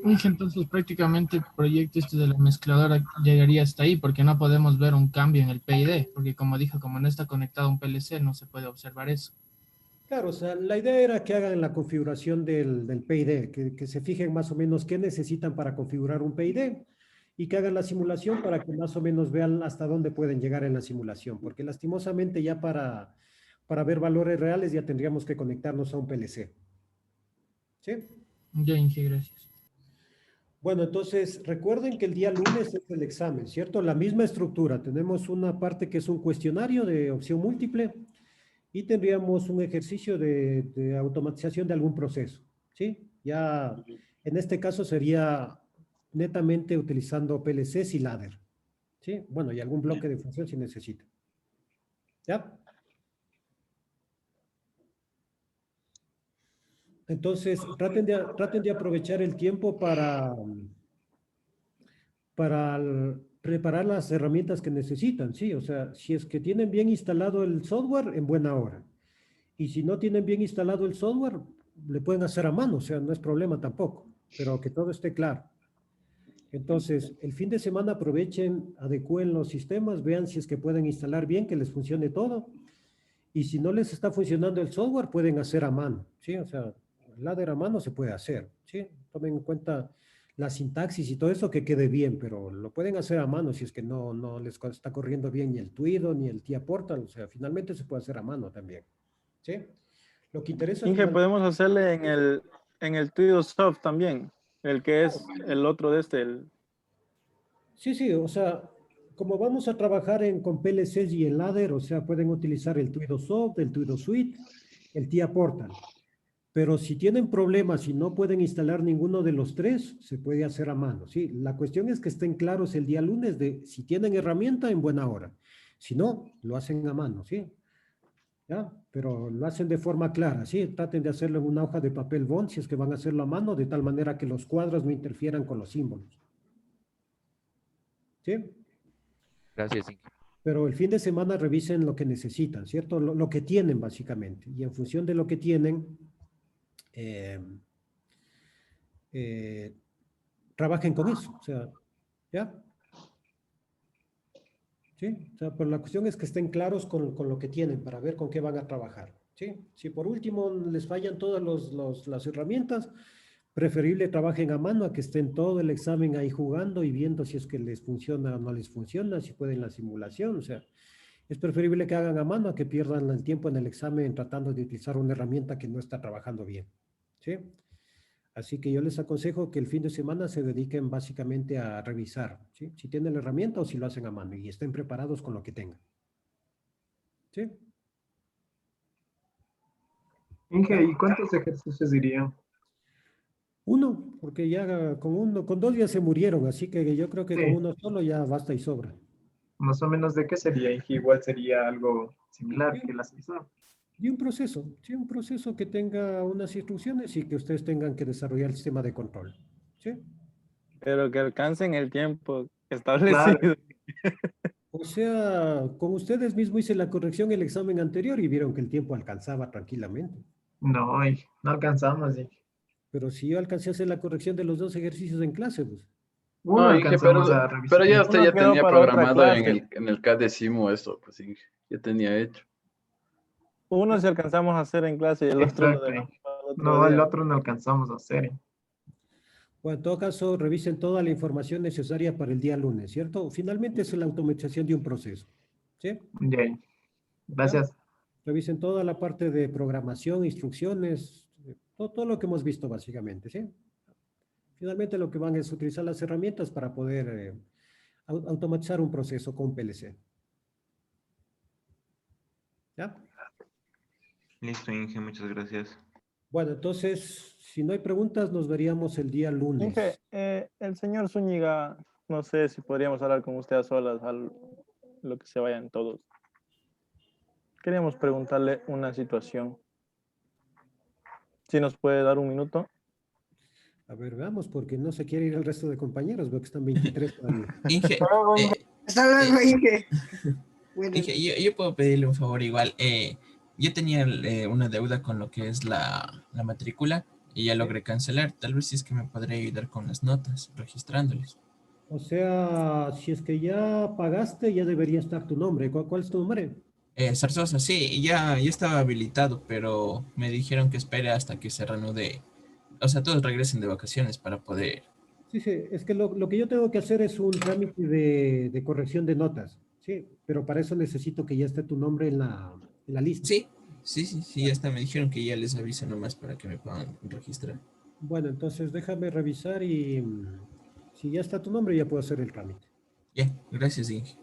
Inge, entonces prácticamente el proyecto este de la mezcladora llegaría hasta ahí porque no podemos ver un cambio en el PID, porque como dijo, como no está conectado a un PLC, no se puede observar eso. Claro, o sea, la idea era que hagan la configuración del PID, que se fijen más o menos qué necesitan para configurar un PID y que hagan la simulación para que más o menos vean hasta dónde pueden llegar en la simulación, porque lastimosamente ya para ver valores reales ya tendríamos que conectarnos a un PLC. ¿Sí? Ya, Inge, gracias. Bueno, entonces recuerden que el día lunes es el examen, ¿cierto? La misma estructura. Tenemos una parte que es un cuestionario de opción múltiple y tendríamos un ejercicio de automatización de algún proceso, ¿sí? Ya en este caso sería netamente utilizando PLCs y ladder, ¿sí? Bueno, y algún bloque de función si necesita. ¿Ya? Entonces, traten de aprovechar el tiempo para preparar las herramientas que necesitan, ¿sí? O sea, si es que tienen bien instalado el software, en buena hora. Y si no tienen bien instalado el software, le pueden hacer a mano, o sea, no es problema tampoco, pero que todo esté claro. Entonces, el fin de semana aprovechen, adecúen los sistemas, vean si es que pueden instalar bien, que les funcione todo. Y si no les está funcionando el software, pueden hacer a mano, ¿sí? O sea, el ladder a mano se puede hacer, ¿sí? Tomen en cuenta la sintaxis y todo eso que quede bien, pero lo pueden hacer a mano si es que no les está corriendo bien ni el Twido ni el TIA Portal, o sea, finalmente se puede hacer a mano también, ¿sí? Lo que interesa Inge, podemos hacerle en el Twido Soft también, el que es el otro de este. Sí, o sea, como vamos a trabajar con PLCs y el ladder, o sea, pueden utilizar el Twido Soft, el Twido Suite, el TIA Portal. Pero si tienen problemas y no pueden instalar ninguno de los tres, se puede hacer a mano, ¿sí? La cuestión es que estén claros el día lunes de si tienen herramienta en buena hora. Si no, lo hacen a mano, ¿sí? ¿Ya? Pero lo hacen de forma clara, ¿sí? Traten de hacerlo en una hoja de papel bond si es que van a hacerlo a mano, de tal manera que los cuadros no interfieran con los símbolos. ¿Sí? Gracias, Inge. Pero el fin de semana revisen lo que necesitan, ¿cierto? Lo que tienen, básicamente. Y en función de lo que tienen, trabajen con eso. O sea, ¿ya? ¿Sí? O sea, pero la cuestión es que estén claros con lo que tienen para ver con qué van a trabajar. ¿Sí? Si por último les fallan todas las herramientas, preferible trabajen a mano a que estén todo el examen ahí jugando y viendo si es que les funciona o no les funciona, si pueden la simulación. O sea, es preferible que hagan a mano a que pierdan el tiempo en el examen tratando de utilizar una herramienta que no está trabajando bien. ¿Sí? Así que yo les aconsejo que el fin de semana se dediquen básicamente a revisar, ¿sí? Si tienen la herramienta o si lo hacen a mano y estén preparados con lo que tengan. ¿Sí? Inge, ¿y cuántos ejercicios dirían? Uno, porque ya con dos ya se murieron, así que yo creo que Sí. con uno solo ya basta y sobra. Más o menos de qué sería, Inge. Igual sería algo similar que la CISO. Y un proceso, sí, un proceso que tenga unas instrucciones y que ustedes tengan que desarrollar el sistema de control. ¿Sí? Pero que alcancen el tiempo establecido. O sea, con ustedes mismos hice la corrección el examen anterior y vieron que el tiempo alcanzaba tranquilamente. No, Inge, no alcanzamos, Inge. Pero si yo alcancé a hacer la corrección de los dos ejercicios en clase, pues. Uno No, Inge, alcanzamos a revisar. pero ya usted Uno ya quedó tenía para otra programado en clase. el CAD Decimo eso, pues Inge, ya tenía hecho. Uno sí alcanzamos a hacer en clase y el otro lo dejamos para el otro No, el día. otro no alcanzamos a hacer. Bueno, en todo caso, revisen toda la información necesaria para el día lunes, ¿cierto? Finalmente es la automatización de un proceso. ¿Sí? Ya, gracias. ¿Ya? Revisen toda la parte de programación, instrucciones, todo lo que hemos visto básicamente, ¿sí? Finalmente lo que van es utilizar las herramientas para poder automatizar un proceso con PLC. ¿Ya? Listo, Inge, muchas gracias. Bueno, entonces, si no hay preguntas, nos veríamos el día lunes. Inge, el señor Zúñiga, no sé si podríamos hablar con usted a solas, lo que se vayan todos. Queríamos preguntarle una situación. Si nos puede dar un minuto. A ver, veamos, porque no se quiere ir el resto de compañeros, veo que están 23 todavía. Inge, Hasta luego, Inge. Inge, yo puedo pedirle un favor igual. Yo tenía una deuda con lo que es la matrícula y ya logré cancelar. Tal vez si es que me podría ayudar con las notas, registrándoles. O sea, si es que ya pagaste, ya debería estar tu nombre. ¿Cuál es tu nombre? Zarzosa, sí, ya estaba habilitado, pero me dijeron que espere hasta que se reanude. O sea, todos regresen de vacaciones para poder. Sí, sí, es que lo que yo tengo que hacer es un trámite de corrección de notas, sí, pero para eso necesito que ya esté tu nombre en la lista. Sí, ya está. Me dijeron que ya les avise nomás para que me puedan registrar. Bueno, entonces déjame revisar y si ya está tu nombre, ya puedo hacer el trámite. Ya, gracias, Inge.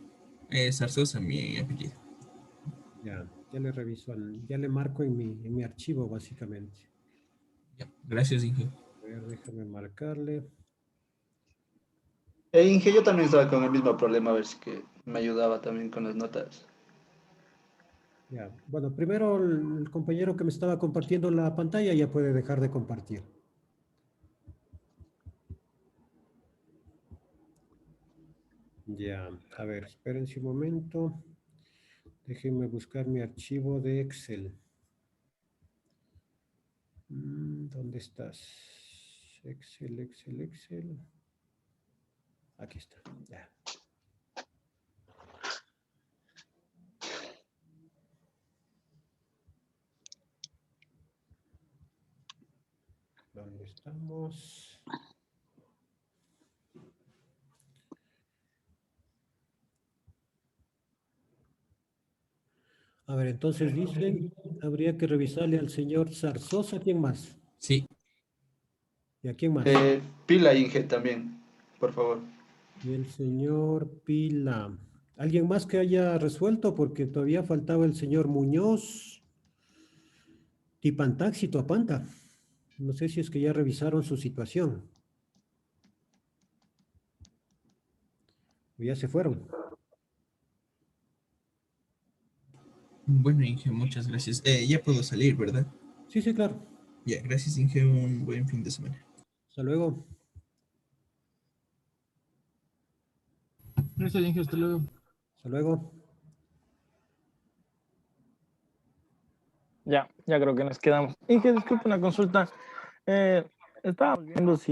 Zarzosa, mi apellido. Ya le reviso, ya le marco en mi archivo, básicamente. Ya, gracias, Inge. A ver, déjame marcarle. Inge, yo también estaba con el mismo problema, a ver si que me ayudaba también con las notas. Ya, bueno, primero el compañero que me estaba compartiendo la pantalla ya puede dejar de compartir. Ya, a ver, espérense un momento. Déjenme buscar mi archivo de Excel. ¿Dónde estás? Excel. Aquí está, ya. ¿Dónde estamos? A ver, entonces dicen, habría que revisarle al señor Zarzosa. ¿Quién más? Sí. ¿Y a quién más? Pila, Inge, también, por favor. Y el señor Pila. ¿Alguien más que haya resuelto? Porque todavía faltaba el señor Muñoz. Tipantaxi, Tuapanta. No sé si es que ya revisaron su situación. O ya se fueron. Bueno, Inge, muchas gracias. Ya puedo salir, ¿verdad? Sí, claro. Ya, gracias, Inge. Un buen fin de semana. Hasta luego. Gracias, Inge. Hasta luego. Hasta luego. Ya creo que nos quedamos. Inge, disculpe una consulta. Estábamos viendo si